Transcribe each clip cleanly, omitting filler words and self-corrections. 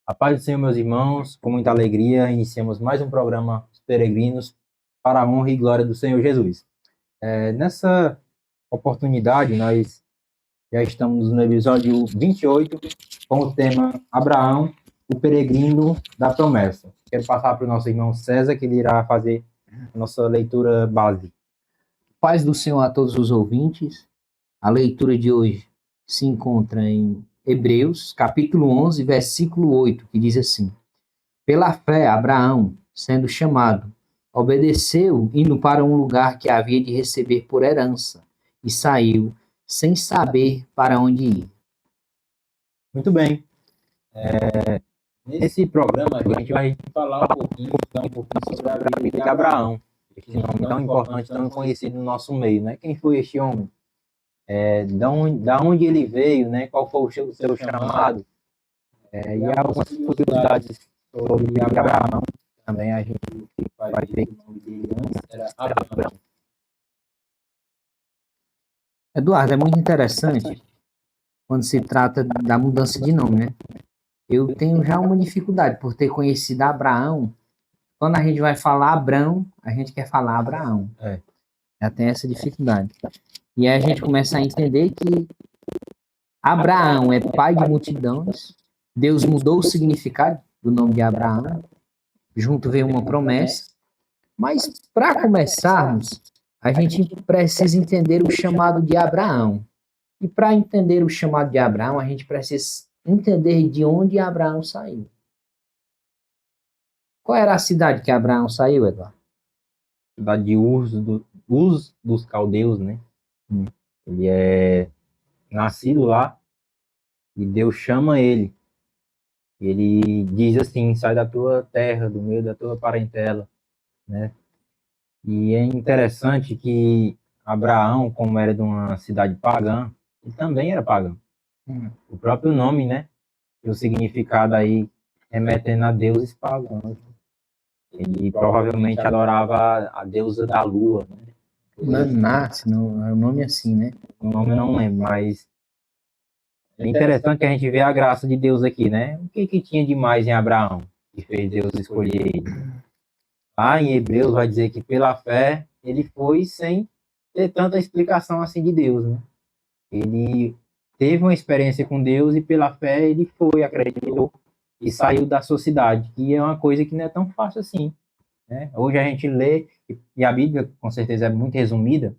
A paz do Senhor, meus irmãos, com muita alegria, iniciamos mais um programa Os Peregrinos para a honra e glória do Senhor Jesus. Nessa oportunidade, nós já estamos no episódio 28, com o tema Abraão, o peregrino da promessa. Quero passar para o nosso irmão César, que ele irá fazer a nossa leitura base. Paz do Senhor a todos os ouvintes. A leitura de hoje se encontra em Hebreus, capítulo 11, versículo 8, que diz assim: Pela fé, Abraão, sendo chamado, obedeceu, indo para um lugar que havia de receber por herança, e saiu, sem saber para onde ir. Muito bem. Nesse programa, a gente vai falar um pouquinho sobre a vida de Abraão, esse nome tão importante, tão conhecido no nosso meio, né? Quem foi este homem? Da onde ele veio, né? Qual foi o seu chamado? E algumas curiosidades sobre Abraão também a gente vai ver que o nome dele antes era Abraão. Eduardo, é muito interessante quando se trata da mudança de nome, né? Eu tenho já uma dificuldade por ter conhecido Abraão. Quando a gente vai falar Abrão, a gente quer falar Abraão. Já tem essa dificuldade. E aí a gente começa a entender que Abraão é pai de multidões. Deus mudou o significado do nome de Abraão. Junto veio uma promessa. Mas para começarmos, a gente precisa entender o chamado de Abraão. E para entender o chamado de Abraão, a gente precisa entender de onde Abraão saiu. Qual era a cidade que Abraão saiu, Eduardo? Cidade de Uz dos Caldeus, né? Ele é nascido lá e Deus chama ele. Ele diz assim: sai da tua terra, do meio da tua parentela, né? E é interessante que Abraão, como era de uma cidade pagã, ele também era pagão. O próprio nome, né? E o significado aí remetendo a deuses pagãos. Ele provavelmente adorava a deusa da lua, né? Nanás, não, é um nome assim, né? O nome eu não lembro, mas é interessante que a gente vê a graça de Deus aqui, né? O que tinha de mais em Abraão que fez Deus escolher ele? Lá em Hebreus vai dizer que pela fé ele foi sem ter tanta explicação assim de Deus, né? Ele teve uma experiência com Deus e pela fé ele foi, acreditou e saiu da sua cidade, que é uma coisa que não é tão fácil assim, né? Hoje a gente lê, e a Bíblia com certeza é muito resumida,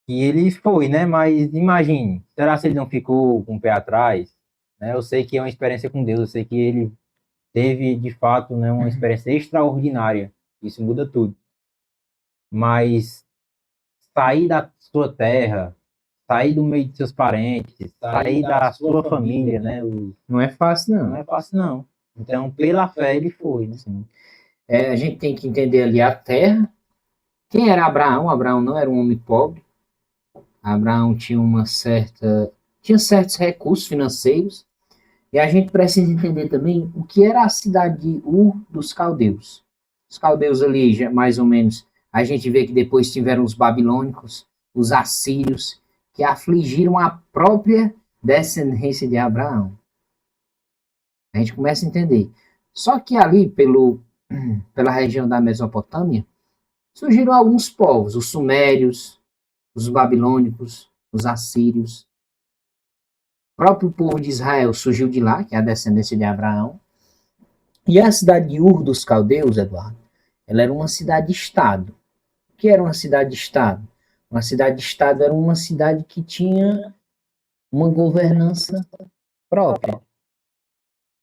que ele foi, né? Mas imagine, será que ele não ficou com o pé atrás? Né? Eu sei que é uma experiência com Deus, eu sei que ele teve, de fato, né, uma experiência extraordinária. Isso muda tudo. Mas sair da sua terra, sair do meio de seus parentes, sair da sua família, né? Não é fácil, não. Não é fácil, não. Então, pela fé, ele foi. Né? A gente tem que entender ali a terra. Quem era Abraão? Abraão não era um homem pobre. Abraão tinha certos recursos financeiros. E a gente precisa entender também o que era a cidade de Ur dos Caldeus. Os caldeus ali, já, mais ou menos, a gente vê que depois tiveram os babilônicos, os assírios, que afligiram a própria descendência de Abraão. A gente começa a entender. Só que ali, pela região da Mesopotâmia, surgiram alguns povos, os sumérios, os babilônicos, os assírios. O próprio povo de Israel surgiu de lá, que é a descendência de Abraão. E a cidade de Ur dos Caldeus, Eduardo, ela era uma cidade-estado. O que era uma cidade-estado? Uma cidade-estado era uma cidade que tinha uma governança própria.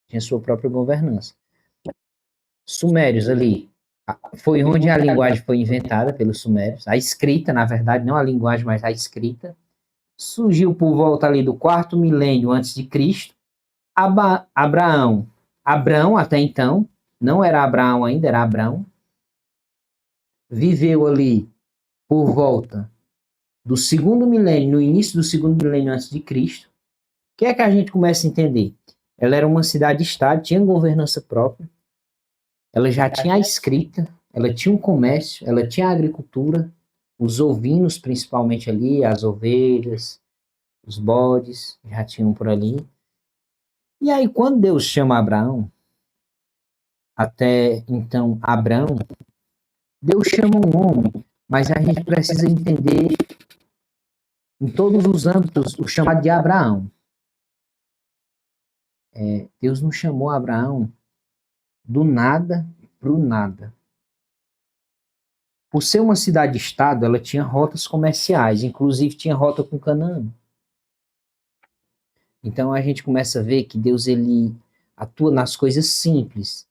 Tinha sua própria governança. Sumérios ali, foi onde a linguagem foi inventada pelos sumérios. A escrita, na verdade, não a linguagem, mas a escrita. Surgiu por volta ali do 4º milênio antes de Cristo. Abraão, até então, não era Abraão ainda, era Abrão. Viveu ali por volta do 2º milênio, no início do 2º milênio antes de Cristo. O que é que a gente começa a entender? Ela era uma cidade-estado, tinha governança própria, ela já tinha a escrita, ela tinha um comércio, ela tinha a agricultura, os ovinos principalmente ali, as ovelhas, os bodes, já tinham por ali. E aí, quando Deus chama Abraão, até então Abrão, Deus chama um homem, mas a gente precisa entender em todos os âmbitos o chamado de Abraão. Deus não chamou Abraão do nada para o nada. Por ser uma cidade-estado, ela tinha rotas comerciais, inclusive tinha rota com Canaã. Então a gente começa a ver que Deus ele atua nas coisas simples.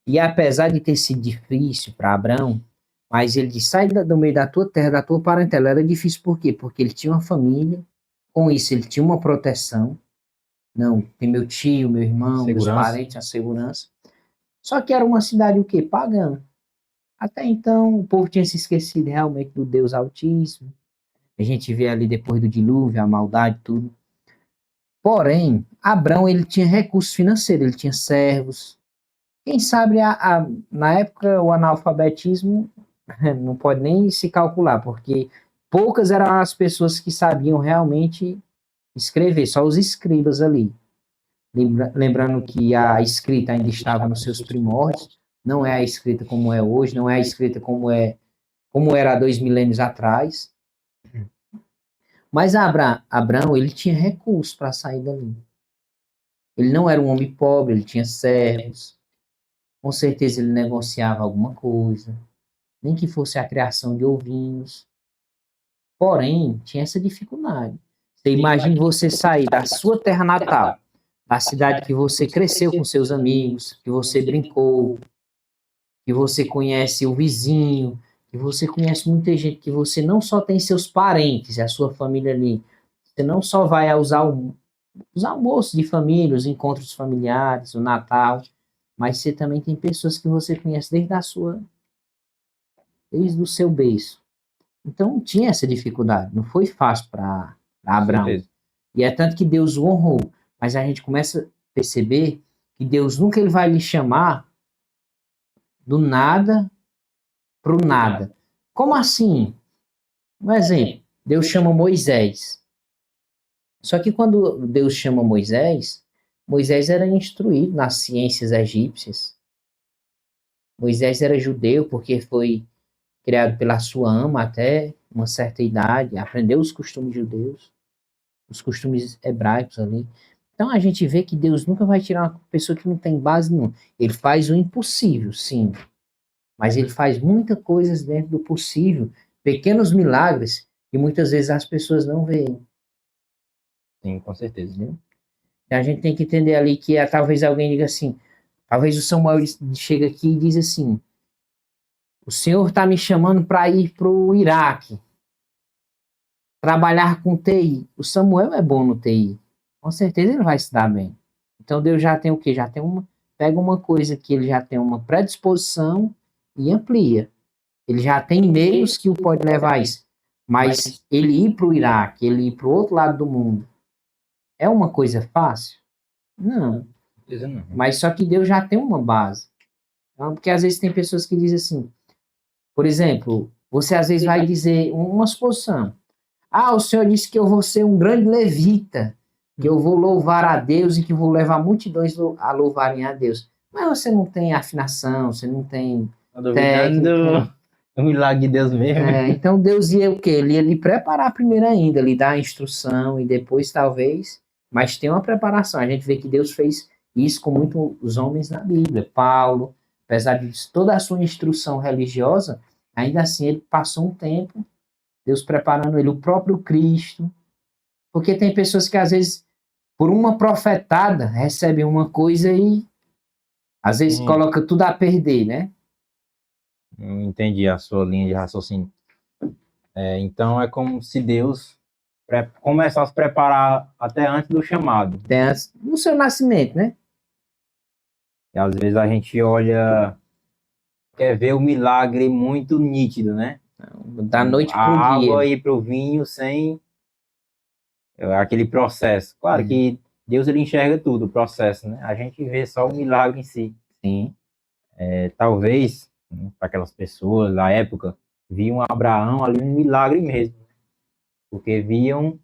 E apesar de ter sido difícil para Abraão, mas ele diz, sai do meio da tua terra, da tua parentela. Era difícil por quê? Porque ele tinha uma família, com isso ele tinha uma proteção. Não, tem meu tio, meu irmão, meus parentes, a segurança. Só que era uma cidade o quê? Pagã. Até então o povo tinha se esquecido realmente do Deus Altíssimo. A gente vê ali depois do dilúvio, a maldade, tudo. Porém, Abrão ele tinha recursos financeiros, ele tinha servos. Quem sabe na época o analfabetismo não pode nem se calcular, porque poucas eram as pessoas que sabiam realmente escrever, só os escribas ali. Lembrando que a escrita ainda estava nos seus primórdios, não é a escrita como é hoje, não é a escrita como era há 2 milênios atrás. Mas Abraão, ele tinha recursos para sair dali. Ele não era um homem pobre, ele tinha servos. Com certeza ele negociava alguma coisa, nem que fosse a criação de ovinhos. Porém, tinha essa dificuldade. Você imagina você sair da sua terra natal, da cidade que você cresceu com seus amigos, que você brincou, que você conhece o vizinho, que você conhece muita gente, que você não só tem seus parentes e a sua família ali, você não só vai usar os almoços de família, os encontros familiares, o Natal, mas você também tem pessoas que você conhece desde o seu berço. Então tinha essa dificuldade, não foi fácil para Abraão. E é tanto que Deus o honrou, mas a gente começa a perceber que Deus nunca ele vai lhe chamar do nada para o nada. Como assim? Um exemplo, Deus chama Moisés. Só que quando Deus chama Moisés, Moisés era instruído nas ciências egípcias. Moisés era judeu porque foi criado pela sua ama até uma certa idade, aprendeu os costumes judeus, os costumes hebraicos ali. Então a gente vê que Deus nunca vai tirar uma pessoa que não tem base nenhuma. Ele faz o impossível, sim, mas ele faz muitas coisas dentro do possível, pequenos milagres que muitas vezes as pessoas não veem. Sim, com certeza. Entendeu? A gente tem que entender ali que talvez alguém diga assim, talvez o Samuel chega aqui e diz assim, o senhor está me chamando para ir para o Iraque, trabalhar com TI. O Samuel é bom no TI. Com certeza ele vai se dar bem. Então Deus já tem o quê? Pega uma coisa que ele já tem uma predisposição e amplia. Ele já tem meios que o pode levar a isso. Mas ele ir para o Iraque, ele ir para o outro lado do mundo, é uma coisa fácil? Não. Mas só que Deus já tem uma base. Então, porque às vezes tem pessoas que dizem assim, por exemplo, você às vezes vai dizer uma suposição. O Senhor disse que eu vou ser um grande levita, que eu vou louvar a Deus e que vou levar multidões a louvarem a Deus. Mas você não tem afinação, você não tem técnica. É um milagre de Deus mesmo. Então Deus ia o quê? Ele ia lhe preparar primeiro ainda, lhe dar a instrução e depois talvez, mas tem uma preparação. A gente vê que Deus fez isso com muitos homens na Bíblia. Paulo, apesar de toda a sua instrução religiosa, ainda assim ele passou um tempo, Deus preparando ele, o próprio Cristo. Porque tem pessoas que às vezes, por uma profetada, recebem uma coisa e às vezes coloca tudo a perder, né? Não entendi a sua linha de raciocínio. Então é como se Deus começasse a se preparar até antes do chamado. Até antes do seu nascimento, né? E às vezes a gente quer ver o milagre muito nítido, né? Da noite para o dia. A água ir para o vinho sem aquele processo. Claro que Deus ele enxerga tudo, o processo, né? A gente vê só o milagre em si. Sim. Talvez, para aquelas pessoas da época, viam Abraão ali um milagre mesmo. Porque viam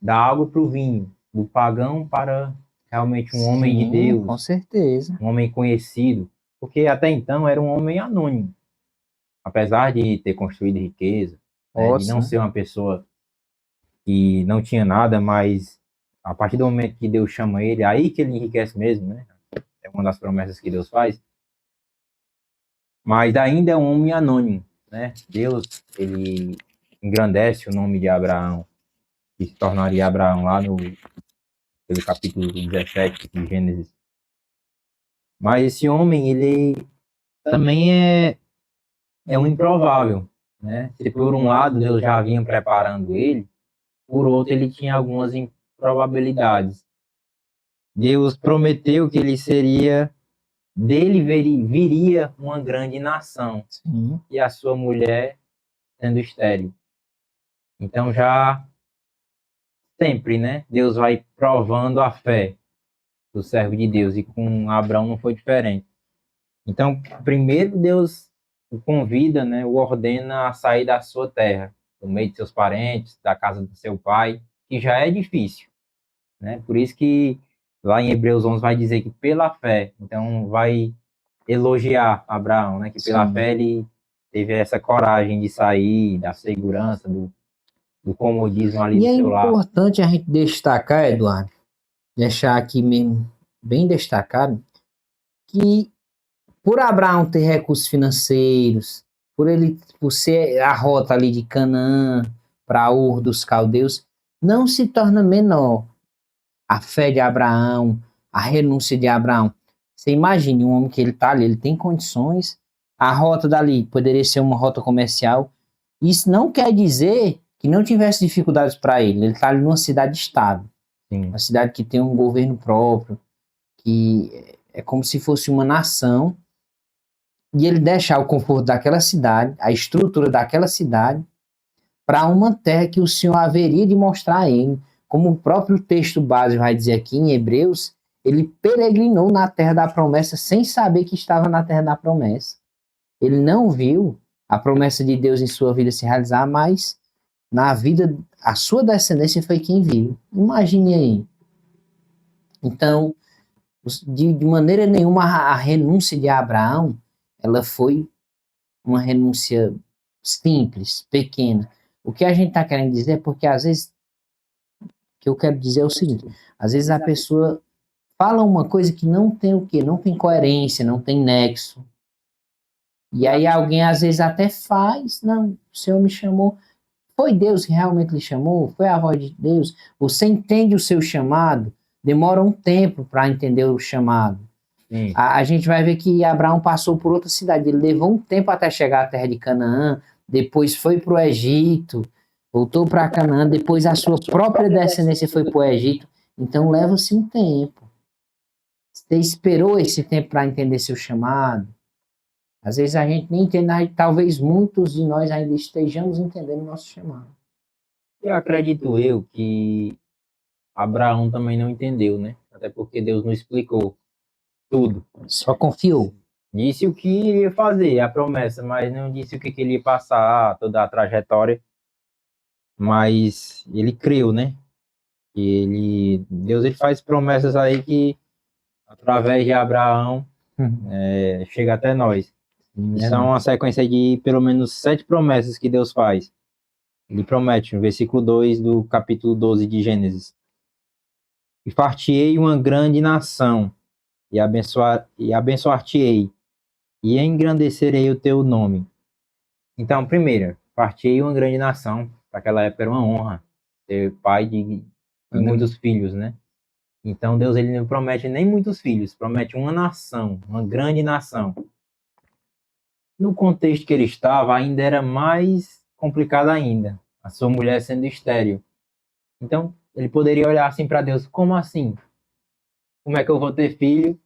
da água para o vinho, do pagão para realmente um homem de Sim, Deus, com certeza. um homem conhecido, porque até então era um homem anônimo, apesar de ter construído riqueza, né, de não Nossa. ser uma pessoa que não tinha nada, mas a partir do momento que Deus chama ele, aí que ele enriquece mesmo, né? É uma das promessas que Deus faz, mas ainda é um homem anônimo, né? Deus, ele engrandece o nome de Abraão, que se tornaria Abraão lá no pelo capítulo 17 de Gênesis. Mas esse homem, ele também é um improvável, né? Se por um lado Deus já vinha preparando ele, por outro ele tinha algumas improbabilidades. Deus prometeu que ele seria, dele viria uma grande nação, Sim. e a sua mulher sendo estéril. Então já sempre, né? Deus vai provando a fé do servo de Deus, e com Abraão não foi diferente. Então, primeiro Deus o convida, né, o ordena a sair da sua terra, do meio de seus parentes, da casa do seu pai, que já é difícil, né? Por isso que lá em Hebreus 11 vai dizer que pela fé, então vai elogiar Abraão, né, que pela Sim. fé ele teve essa coragem de sair da segurança, do comodismo ali E do é seu lar. importante a gente destacar, Eduardo, deixar aqui mesmo bem destacado, que por Abraão ter recursos financeiros, por ser a rota ali de Canaã para Ur dos Caldeus, não se torna menor a fé de Abraão, a renúncia de Abraão. Você imagine um homem que ele está ali, ele tem condições, a rota dali poderia ser uma rota comercial. Isso não quer dizer que não tivesse dificuldades para ele. Ele está ali numa cidade estável, Sim. uma cidade que tem um governo próprio, que é como se fosse uma nação, e ele deixar o conforto daquela cidade, a estrutura daquela cidade, para uma terra que o Senhor haveria de mostrar a ele. Como o próprio texto base vai dizer aqui em Hebreus, ele peregrinou na terra da promessa sem saber que estava na terra da promessa. Ele não viu a promessa de Deus em sua vida se realizar, mas na vida, a sua descendência foi quem viu. Imagine aí. Então, de maneira nenhuma, a renúncia de Abraão, ela foi uma renúncia simples, pequena. O que a gente está querendo dizer é porque, às vezes, o que eu quero dizer é o seguinte, às vezes a pessoa fala uma coisa que não tem o quê? Não tem coerência, não tem nexo. E aí alguém, às vezes, até faz, não, o Senhor me chamou. Foi Deus que realmente lhe chamou? Foi a voz de Deus? Você entende o seu chamado? Demora um tempo para entender o chamado. A gente vai ver que Abraão passou por outra cidade. Ele levou um tempo até chegar à terra de Canaã, depois foi para o Egito, voltou para Canaã, depois a sua própria descendência foi para o Egito. Então leva-se um tempo. Você esperou esse tempo para entender seu chamado? Às vezes a gente nem entende, talvez muitos de nós ainda estejamos entendendo o nosso chamado. Eu acredito eu que Abraão também não entendeu, né? Até porque Deus não explicou tudo. Só confiou. Disse o que iria fazer, a promessa, mas não disse o que ele ia passar, toda a trajetória. Mas ele creu, né? Que Deus ele faz promessas aí que, através de Abraão, chega até nós. E são uma sequência de pelo menos 7 promessas que Deus faz. Ele promete, no versículo 2 do capítulo 12 de Gênesis: E far-te-ei uma grande nação, e abençoar-te-ei, e engrandecerei o teu nome. Então, primeiro, far-te-ei uma grande nação. Para aquela época era uma honra ser pai de muitos filhos, né? Então, Deus ele não promete nem muitos filhos, promete uma nação, uma grande nação. No contexto que ele estava, ainda era mais complicado ainda, a sua mulher sendo estéril. Então, ele poderia olhar assim para Deus: como assim? Como é que eu vou ter filho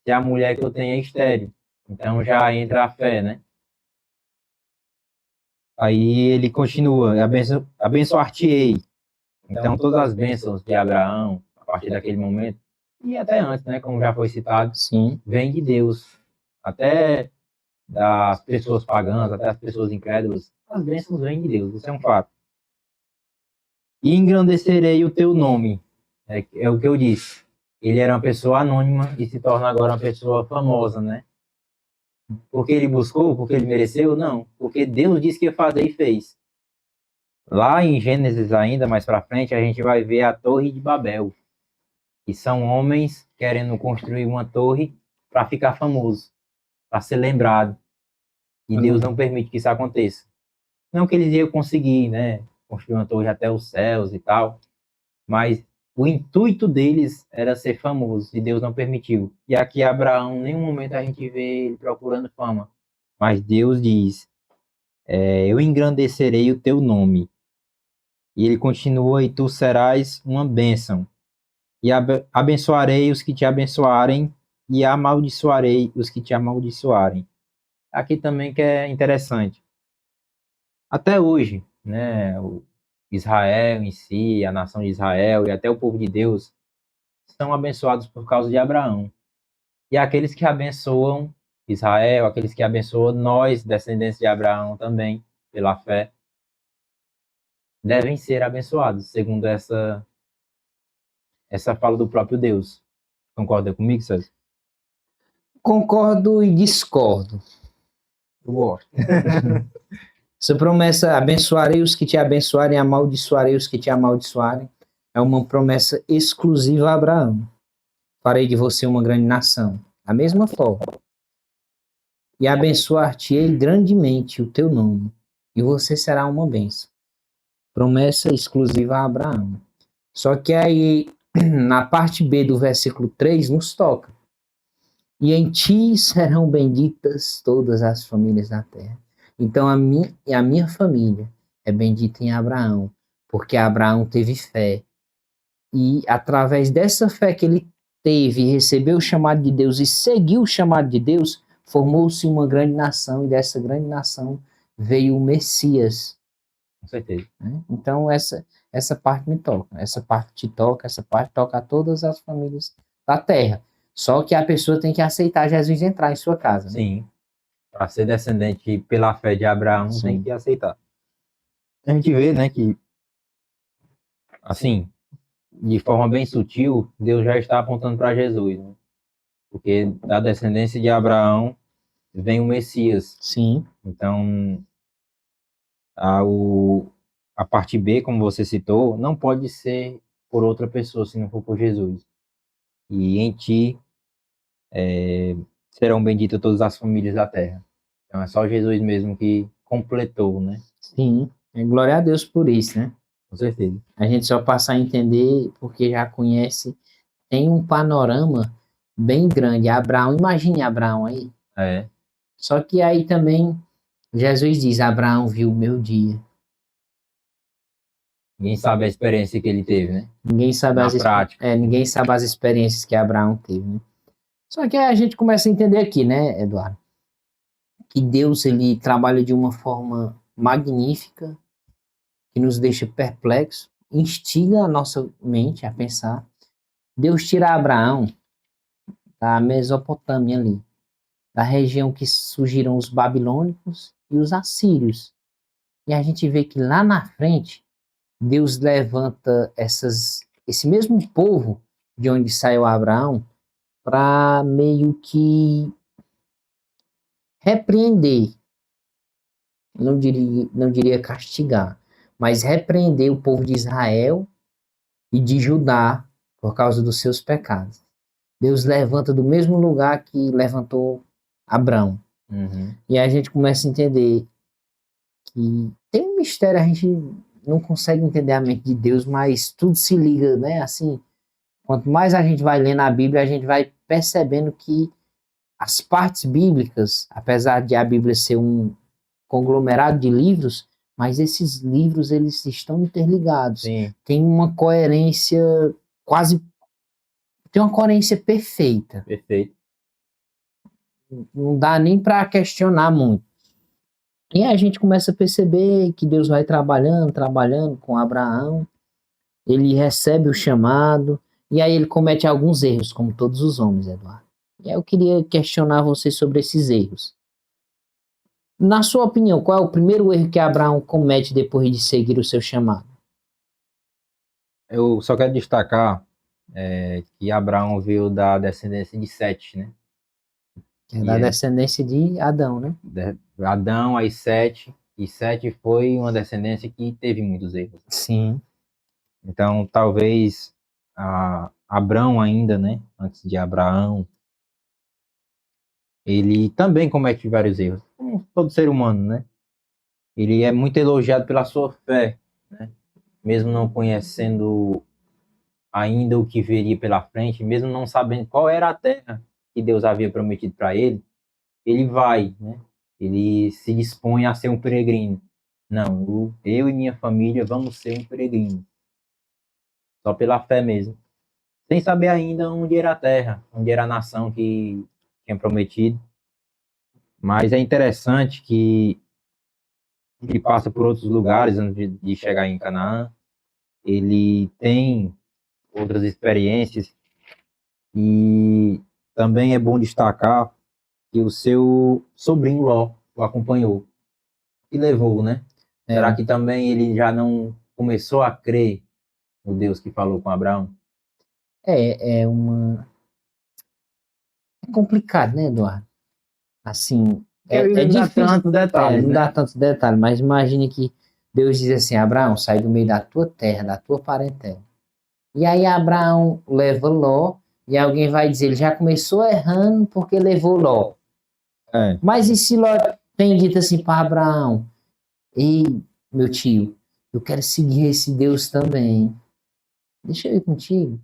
se a mulher que eu tenho é estéril? Então já entra a fé, né? Aí ele continua: abençoar-te-ei. Então, todas as bênçãos de Abraão, a partir daquele momento, e até antes, né, como já foi citado, Sim. vem de Deus. Até das pessoas pagãs, até as pessoas incrédulas, as bênçãos vêm de Deus, isso é um fato. E engrandecerei o teu nome, é o que eu disse. ele era uma pessoa anônima e se torna agora uma pessoa famosa, né? Porque ele buscou, porque ele mereceu? Não, porque Deus disse que ia fazer e fez. Lá em Gênesis ainda, mais para frente, a gente vai ver a Torre de Babel, que são homens querendo construir uma torre para ficar famoso, para ser lembrado. E Deus não permite que isso aconteça. Não que eles iam conseguir, né, construir uma torre até os céus e tal, mas o intuito deles era ser famoso, e Deus não permitiu. E aqui Abraão, em nenhum momento a gente vê ele procurando fama, mas Deus diz, eu engrandecerei o teu nome. E ele continua, e tu serás uma bênção. E abençoarei os que te abençoarem, e amaldiçoarei os que te amaldiçoarem. Aqui também que é interessante. Até hoje, né, o Israel em si, a nação de Israel e até o povo de Deus são abençoados por causa de Abraão. E aqueles que abençoam Israel, aqueles que abençoam nós, descendentes de Abraão também, pela fé, devem ser abençoados, segundo essa fala do próprio Deus. Concorda comigo, César? Concordo e discordo. Eu gosto. Essa promessa, abençoarei os que te abençoarem, amaldiçoarei os que te amaldiçoarem, é uma promessa exclusiva a Abraão. Farei de você uma grande nação. Da mesma forma. E abençoar-te-ei grandemente o teu nome, e você será uma bênção. Promessa exclusiva a Abraão. Só que aí, na parte B do versículo 3, nos toca. E em ti serão benditas todas as famílias da terra. Então a minha família é bendita em Abraão, porque Abraão teve fé. E através dessa fé que ele teve, recebeu o chamado de Deus e seguiu o chamado de Deus, formou-se uma grande nação, e dessa grande nação veio o Messias. Com certeza. Então essa parte me toca, essa parte te toca, essa parte toca a todas as famílias da terra. Só que a pessoa tem que aceitar Jesus entrar em sua casa. Né? Sim. Para ser descendente pela fé de Abraão, Sim. tem que aceitar. A gente vê, né, que, assim, de forma bem sutil, Deus já está apontando para Jesus, né? Porque da descendência de Abraão vem o Messias. Sim. Então, a parte B, como você citou, não pode ser por outra pessoa, se não for por Jesus. E em ti serão benditas todas as famílias da terra. Então é só Jesus mesmo que completou, né? Sim. Glória a Deus por isso, né? Com certeza. A gente só passa a entender porque já conhece, tem um panorama bem grande. Abraão, imagine Abraão aí. É. Só que aí também Jesus diz, Abraão viu o meu dia. Ninguém sabe a experiência que ele teve, né? Ninguém sabe Na prática. ninguém sabe as experiências que Abraão teve, né? Só que a gente começa a entender aqui, né, Eduardo? Que Deus, ele trabalha de uma forma magnífica, que nos deixa perplexos, instiga a nossa mente a pensar. Deus tira Abraão da Mesopotâmia ali, da região que surgiram os babilônicos e os assírios. E a gente vê que lá na frente, Deus levanta esse mesmo povo de onde saiu Abraão para meio que repreender, não diria castigar, mas repreender o povo de Israel e de Judá por causa dos seus pecados. Deus levanta do mesmo lugar que levantou Abraão. Uhum. E a gente começa a entender que tem um mistério, a gente não consegue entender a mente de Deus, mas tudo se liga, né? Assim, quanto mais a gente vai lendo a Bíblia, a gente vai percebendo que as partes bíblicas, apesar de a Bíblia ser um conglomerado de livros, mas esses livros eles estão interligados. Sim. Tem uma coerência tem uma coerência perfeita. Perfeito. Não dá nem para questionar muito. E aí a gente começa a perceber que Deus vai trabalhando com Abraão, ele recebe o chamado, e aí ele comete alguns erros, como todos os homens, Eduardo. E aí eu queria questionar você sobre esses erros. Na sua opinião, qual é o primeiro erro que Abraão comete depois de seguir o seu chamado? Eu só quero destacar que Abraão veio da descendência de Sete, né? Que é da descendência de Adão, né? Adão, aí Sete, e Sete foi uma descendência que teve muitos erros. Sim. Então, talvez Abrão ainda, né? Antes de Abraão, ele também comete vários erros, como todo ser humano, né? Ele é muito elogiado pela sua fé, né? Mesmo não conhecendo ainda o que viria pela frente, mesmo não sabendo qual era a terra que Deus havia prometido para ele vai, né? Ele se dispõe a ser um peregrino. Não, eu e minha família vamos ser um peregrino, só pela fé mesmo, sem saber ainda onde era a terra, onde era a nação que tinha prometido. Mas é interessante que ele passa por outros lugares antes de chegar em Canaã. Ele tem outras experiências e também é bom destacar que o seu sobrinho Ló o acompanhou e levou, né? Será que também ele já não começou a crer no Deus que falou com Abraão? É complicado, né, Eduardo? Assim, é Não dá difícil. tantos detalhes, Não né? dá tantos detalhes, mas imagine que Deus diz assim: Abraão, sai do meio da tua terra, da tua parentela. E aí Abraão leva Ló, e alguém vai dizer: ele já começou errando porque levou Ló. É. Mas e se Ló tem dito assim para Abraão: ei, meu tio, eu quero seguir esse Deus também. Deixa eu ir contigo.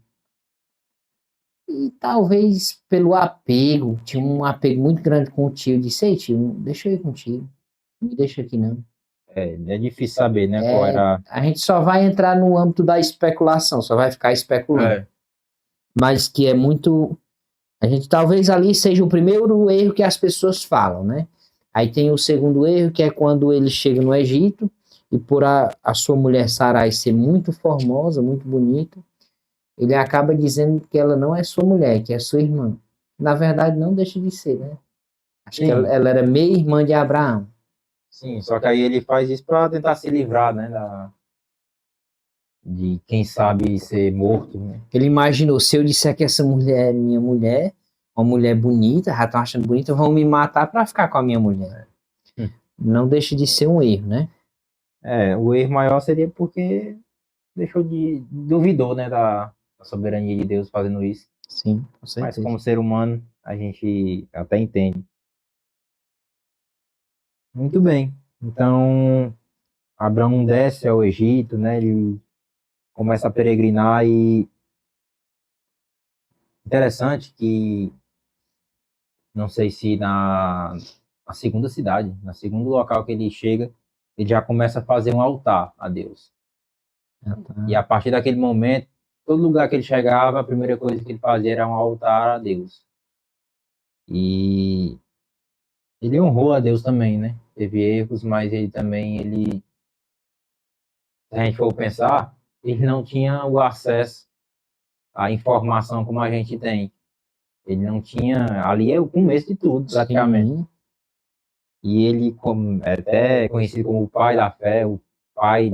E talvez pelo apego, tinha um apego muito grande com o tio, disse: ei, tio, deixa eu ir contigo. Não me deixa aqui não. É difícil saber, né? Qual era. A gente só vai entrar no âmbito da especulação, só vai ficar especulando. Mas que é muito. A gente talvez ali seja o primeiro erro que as pessoas falam, né? Aí tem o segundo erro, que é quando ele chega no Egito e por a sua mulher Sarai ser muito formosa, muito bonita, ele acaba dizendo que ela não é sua mulher, que é sua irmã. Na verdade, não deixa de ser, né? Acho que ela era meia-irmã de Abraão. Sim, só que aí ele faz isso para tentar se livrar, né? De quem sabe ser morto, né? Ele imaginou: se eu disser que essa mulher é minha mulher, uma mulher bonita, já estão achando bonita, vão me matar para ficar com a minha mulher. Não deixa de ser um erro, né? O erro maior seria porque duvidou, né, da soberania de Deus fazendo isso. Sim, com certeza. Mas como ser humano, a gente até entende. Muito bem. Então, Abraão desce ao Egito, né? Ele começa a peregrinar e interessante que não sei se na segunda cidade, na segundo local que ele chega, ele já começa a fazer um altar a Deus. E a partir daquele momento, todo lugar que ele chegava, a primeira coisa que ele fazia era um altar a Deus. E ele honrou a Deus também, né? Teve erros, mas ele também, se a gente for pensar, ele não tinha o acesso à informação como a gente tem. Ele não tinha, ali é o começo de tudo, praticamente. Sim. E ele é até conhecido como o pai da fé, o pai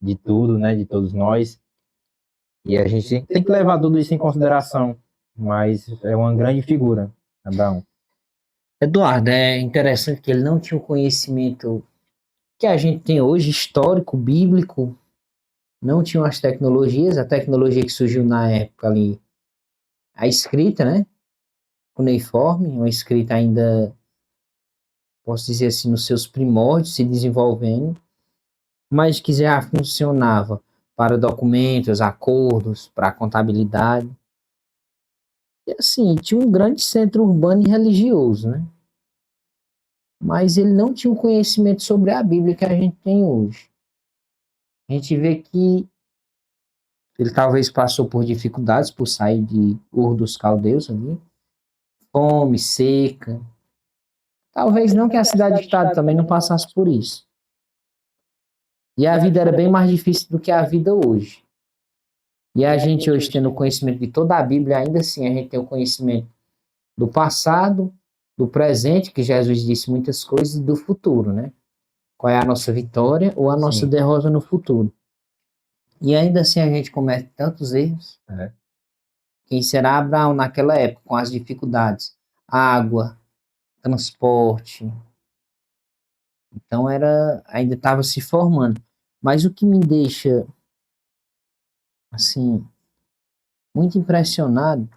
de tudo, né? De todos nós. E a gente tem que levar tudo isso em consideração. Mas é uma grande figura, Abraão. Eduardo, é interessante que ele não tinha o conhecimento que a gente tem hoje, histórico, bíblico, não tinham as tecnologias, a tecnologia que surgiu na época ali, a escrita, né? Cuneiforme, uma escrita ainda, posso dizer assim, nos seus primórdios, se desenvolvendo, mas que já funcionava para documentos, acordos, para contabilidade. E assim, tinha um grande centro urbano e religioso, né? Mas ele não tinha o conhecimento sobre a Bíblia que a gente tem hoje. A gente vê que ele talvez passou por dificuldades por sair de Ur dos Caldeus ali, fome, seca. Talvez não que a cidade-estado também não passasse por isso. E a vida era bem mais difícil do que a vida hoje. E a gente hoje tendo o conhecimento de toda a Bíblia, ainda assim a gente tem o conhecimento do passado, do presente, que Jesus disse muitas coisas, e do futuro, né? Qual é a nossa vitória ou a nossa derrota no futuro. E ainda assim a gente comete tantos erros. É. Quem será Abraão naquela época, com as dificuldades? Água, transporte. Então ainda estava se formando. Mas o que me deixa assim muito impressionado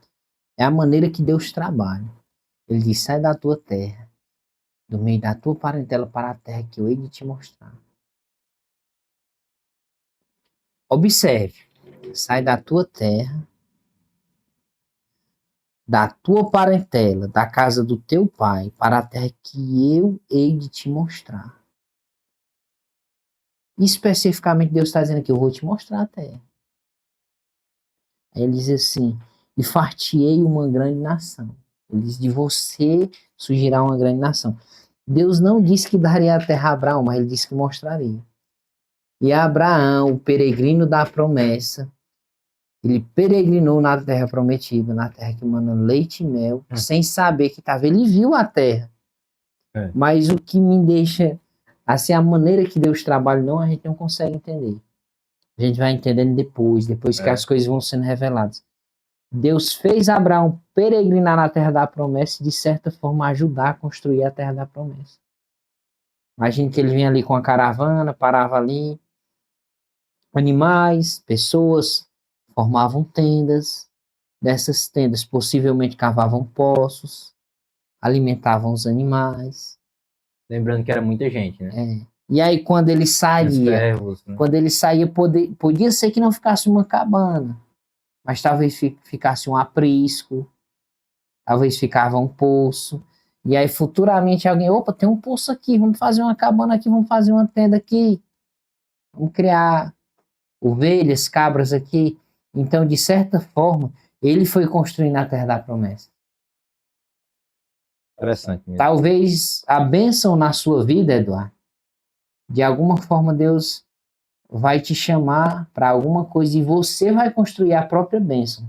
é a maneira que Deus trabalha. Ele diz: sai da tua terra, do meio da tua parentela para a terra que eu hei de te mostrar. Observe, sai da tua terra, da tua parentela, da casa do teu pai, para a terra que eu hei de te mostrar. Especificamente, Deus está dizendo aqui: eu vou te mostrar a terra. Aí ele diz assim: e fartiei uma grande nação. Ele diz: de você surgirá uma grande nação. Deus não disse que daria a terra a Abraão, mas ele disse que mostraria. E Abraão, o peregrino da promessa, ele peregrinou na terra prometida, na terra que manda leite e mel, sem saber que estava. Ele viu a terra. É. Mas o que me deixa, assim, a maneira que Deus trabalha, a gente não consegue entender. A gente vai entendendo depois que as coisas vão sendo reveladas. Deus fez Abraão peregrinar na terra da promessa e, de certa forma, ajudar a construir a terra da promessa. Imagina que ele vinha ali com a caravana, parava ali, animais, pessoas formavam tendas, dessas tendas possivelmente cavavam poços, alimentavam os animais. Lembrando que era muita gente, né? E aí quando ele Tinha saía, servos, né? podia ser que não ficasse uma cabana, mas talvez ficasse um aprisco, talvez ficava um poço. E aí futuramente alguém: opa, tem um poço aqui, vamos fazer uma cabana aqui, vamos fazer uma tenda aqui, vamos criar ovelhas, cabras aqui. Então, de certa forma, ele foi construindo a terra da promessa. Interessante mesmo. Talvez a bênção na sua vida, Eduardo, de alguma forma Deus vai te chamar para alguma coisa e você vai construir a própria bênção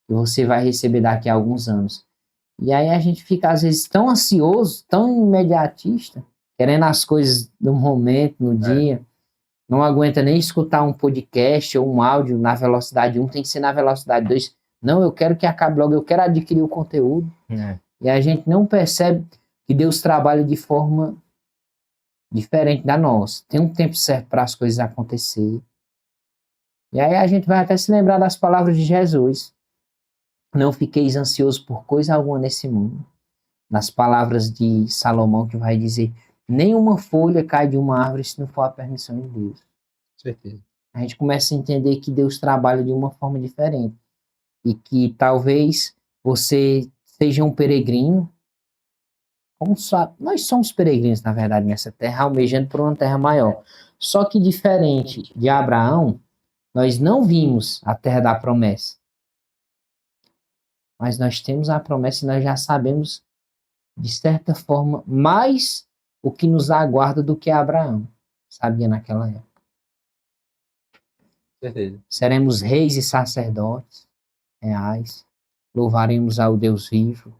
que você vai receber daqui a alguns anos. E aí a gente fica, às vezes, tão ansioso, tão imediatista, querendo as coisas do momento, no dia. Não aguenta nem escutar um podcast ou um áudio na velocidade 1, tem que ser na velocidade 2. Não, eu quero que acabe logo, eu quero adquirir o conteúdo. E a gente não percebe que Deus trabalha de forma diferente da nossa. Tem um tempo certo para as coisas acontecerem. E aí a gente vai até se lembrar das palavras de Jesus: não fiqueis ansiosos por coisa alguma nesse mundo. Nas palavras de Salomão, que vai dizer: nenhuma folha cai de uma árvore se não for a permissão de Deus. Com certeza. A gente começa a entender que Deus trabalha de uma forma diferente. E que talvez você seja um peregrino. Nós somos peregrinos, na verdade, nessa terra, almejando por uma terra maior. Só que, diferente de Abraão, nós não vimos a terra da promessa. Mas nós temos a promessa e nós já sabemos, de certa forma, mais o que nos aguarda do que Abraão sabia naquela época. Certeza. Seremos reis e sacerdotes reais, louvaremos ao Deus vivo,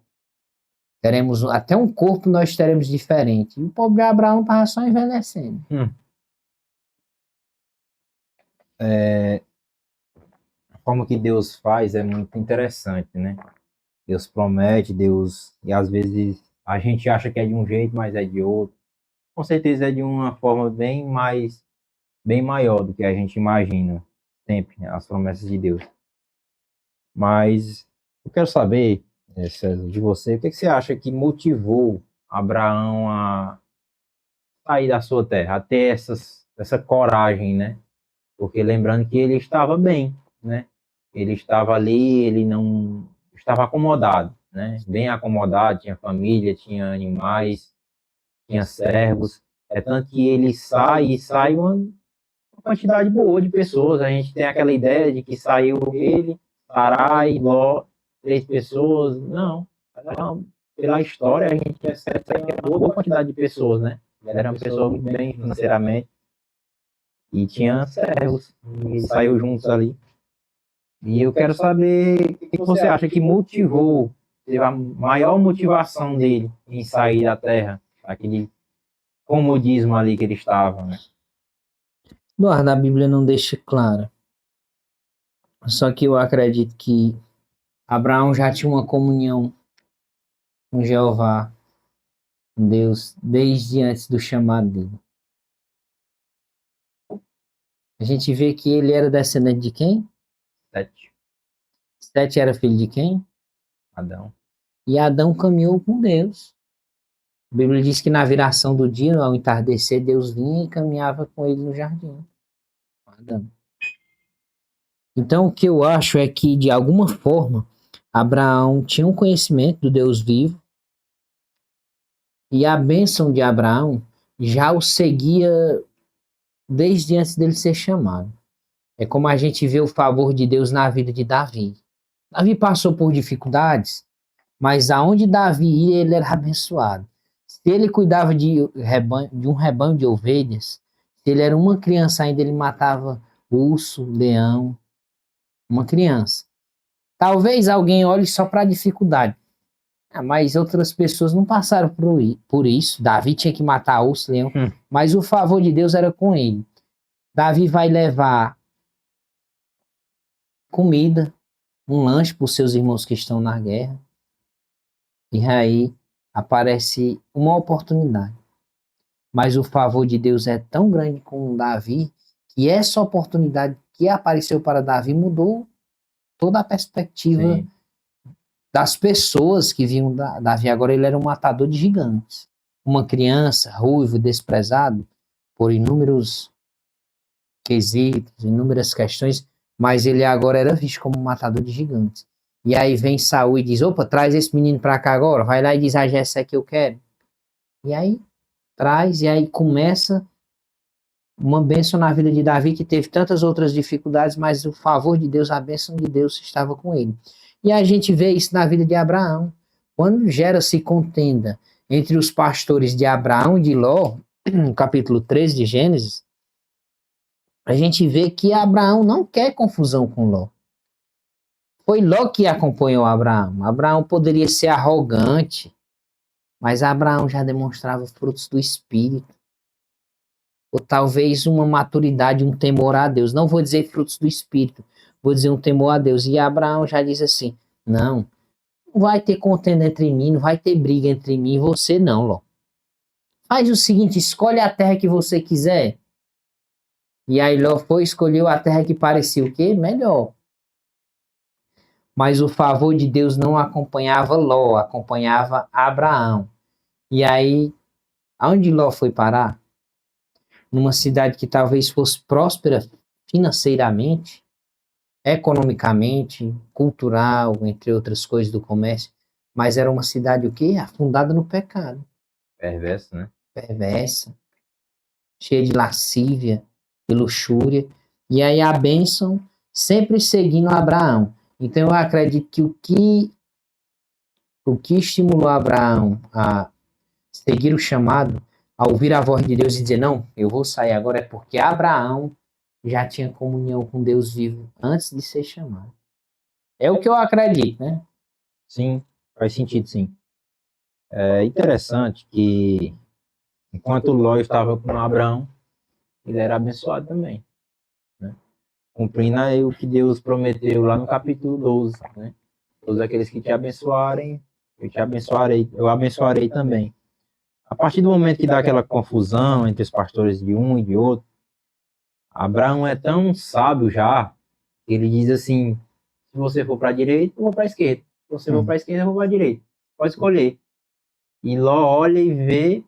teremos até um corpo, nós teremos diferente. E o pobre Abraão estava só envelhecendo. A forma que Deus faz é muito interessante, né? Deus promete, e às vezes a gente acha que é de um jeito, mas é de outro. Com certeza é de uma forma bem maior do que a gente imagina, sempre, né, as promessas de Deus. Mas eu quero saber, César, de você, o que você acha que motivou Abraão a sair da sua terra, a ter essa coragem, né? Porque lembrando que ele estava bem, né? Ele estava ali, ele não estava acomodado, né? Bem acomodado, tinha família, tinha animais, tinha servos. É tanto que ele sai uma quantidade boa de pessoas. A gente tem aquela ideia de que saiu ele, Sarai, Ló, 3 pessoas. Não. Pela história, a gente percebe que é uma boa quantidade de pessoas, né? Ele era uma pessoa muito bem financeiramente. E tinha servos. E saiu juntos ali. E eu quero saber o que você acha que motivou, teve a maior motivação dele em sair da terra, aquele comodismo ali que ele estava, né? Eduardo, a Bíblia não deixa clara Só que eu acredito que Abraão já tinha uma comunhão com Jeová, com Deus, desde antes do chamado dele. A gente vê que ele era descendente de quem? 7. Sete era filho de quem? Adão. E Adão caminhou com Deus. A Bíblia diz que na viração do dia, ao entardecer, Deus vinha e caminhava com ele no jardim. Adão. Então, o que eu acho é que, de alguma forma, Abraão tinha um conhecimento do Deus vivo e a bênção de Abraão já o seguia desde antes dele ser chamado. É como a gente vê o favor de Deus na vida de Davi. Davi passou por dificuldades, mas aonde Davi ia, ele era abençoado. Se ele cuidava de um rebanho de ovelhas, se ele era uma criança ainda, ele matava urso, leão, uma criança. Talvez alguém olhe só para a dificuldade. Mas outras pessoas não passaram por isso. Davi tinha que matar urso, leão, mas o favor de Deus era com ele. Davi vai levar comida, um lanche para os seus irmãos que estão na guerra. E aí aparece uma oportunidade. Mas o favor de Deus é tão grande com Davi que essa oportunidade que apareceu para Davi mudou toda a perspectiva Sim. das pessoas que viam Davi. Agora ele era um matador de gigantes. Uma criança, ruivo, desprezado por inúmeros quesitos, inúmeras questões, mas ele agora era visto como um matador de gigantes. E aí vem Saul e diz, opa, traz esse menino para cá agora, vai lá e diz a Jessé que eu quero. E aí traz, e aí começa uma bênção na vida de Davi, que teve tantas outras dificuldades, mas o favor de Deus, a bênção de Deus estava com ele. E a gente vê isso na vida de Abraão. Quando gera-se contenda entre os pastores de Abraão e de Ló, no capítulo 13 de Gênesis, a gente vê que Abraão não quer confusão com Ló. Foi Ló que acompanhou Abraão. Abraão poderia ser arrogante, mas Abraão já demonstrava frutos do Espírito. Ou talvez uma maturidade, um temor a Deus. Não vou dizer frutos do Espírito, vou dizer um temor a Deus. E Abraão já diz assim, não vai ter contenda entre mim, não vai ter briga entre mim e você não, Ló. Faz o seguinte, escolhe a terra que você quiser. E aí Ló escolheu a terra que parecia o quê? Melhor. Mas o favor de Deus não acompanhava Ló, acompanhava Abraão. E aí, aonde Ló foi parar? Numa cidade que talvez fosse próspera financeiramente, economicamente, cultural, entre outras coisas do comércio, mas era uma cidade o quê? Afundada no pecado. Perverso, né? Perversa, cheia de lascívia, de luxúria. E aí a bênção sempre seguindo Abraão. Então eu acredito que o que estimulou Abraão a seguir o chamado, a ouvir a voz de Deus e dizer, não, eu vou sair agora, é porque Abraão já tinha comunhão com Deus vivo antes de ser chamado. É o que eu acredito, né? Sim, faz sentido, sim. É interessante que, enquanto Ló estava com Abraão, ele era abençoado também, né? Cumprindo aí o que Deus prometeu lá no capítulo 12, né? Todos aqueles que te abençoarem, eu abençoarei também. A partir do momento que dá aquela confusão entre os pastores de um e de outro, Abraão é tão sábio já, que ele diz assim, se você for para a direita, eu vou para a esquerda. Se você for para a esquerda, eu vou para a direita. Pode escolher. E Ló olha e vê,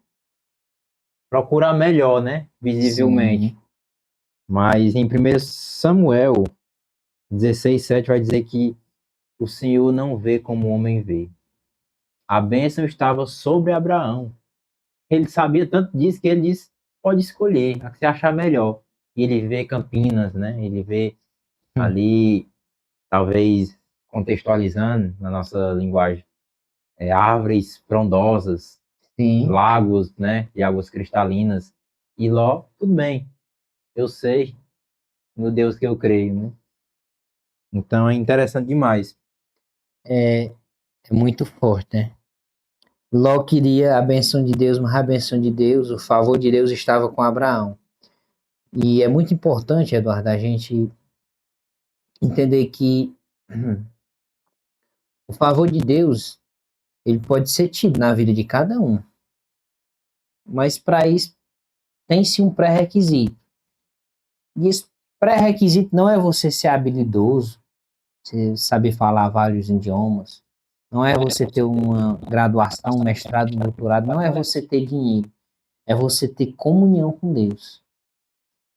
procura melhor, né? Visivelmente. Sim. Mas em 1 Samuel 16:7 vai dizer que o Senhor não vê como o homem vê. A bênção estava sobre Abraão. Ele sabia tanto disso que ele disse, pode escolher, a que você achar melhor. E ele vê Campinas, né? Ele vê ali, talvez contextualizando na nossa linguagem, árvores frondosas, Sim. lagos, né? De águas cristalinas. E Ló, tudo bem, eu sei no Deus que eu creio, né? Então é interessante demais. É muito forte, né? Ló queria a benção de Deus, mas a benção de Deus, o favor de Deus estava com Abraão. E é muito importante, Eduardo, a gente entender que o favor de Deus, ele pode ser tido na vida de cada um, mas para isso tem-se um pré-requisito. E esse pré-requisito não é você ser habilidoso, você saber falar vários idiomas, não é você ter uma graduação, um mestrado, um doutorado, não é você ter dinheiro, é você ter comunhão com Deus.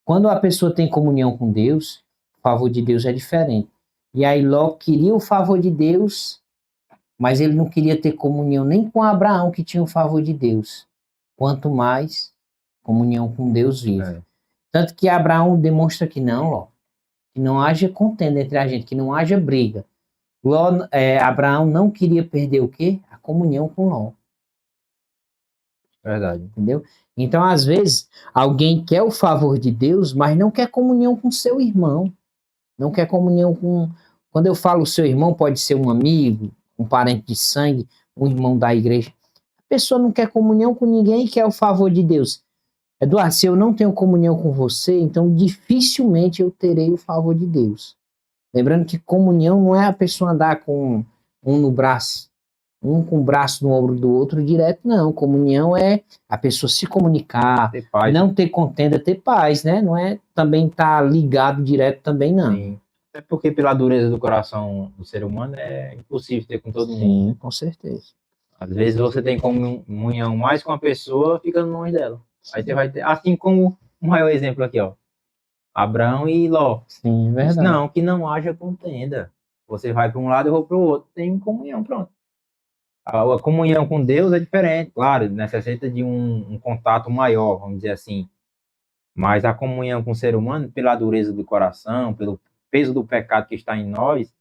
Quando a pessoa tem comunhão com Deus, o favor de Deus é diferente. E aí Ló queria o favor de Deus, mas ele não queria ter comunhão nem com Abraão, que tinha o favor de Deus, quanto mais comunhão com Deus vivo. É. Tanto que Abraão demonstra que não, Ló, que não haja contenda entre a gente, que não haja briga. Abraão não queria perder o quê? A comunhão com Ló. Verdade. Entendeu? Então, às vezes, alguém quer o favor de Deus, mas não quer comunhão com seu irmão. Não quer comunhão com... Quando eu falo seu irmão, pode ser um amigo, um parente de sangue, um irmão da igreja. A pessoa não quer comunhão com ninguém e quer o favor de Deus. Eduardo, se eu não tenho comunhão com você, então dificilmente eu terei o favor de Deus. Lembrando que comunhão não é a pessoa andar com um no braço, um com o braço no ombro do outro direto, não. Comunhão é a pessoa se comunicar, Ter paz. não ter contenda, ter paz, né? Não é também estar ligado direto também, não. Sim. Até porque pela dureza do coração do ser humano é impossível ter com todo mundo. Sim, com certeza. Às vezes você tem comunhão mais com a pessoa, fica longe dela. Aí você vai ter, assim como o maior exemplo aqui, ó. Abraão e Ló. Sim, verdade. Não, que não haja contenda. Você vai para um lado e eu vou para o outro. Tem comunhão, pronto. A comunhão com Deus é diferente, claro, necessita de um contato maior, vamos dizer assim. Mas a comunhão com o ser humano, pela dureza do coração, pelo peso do pecado que está em nós,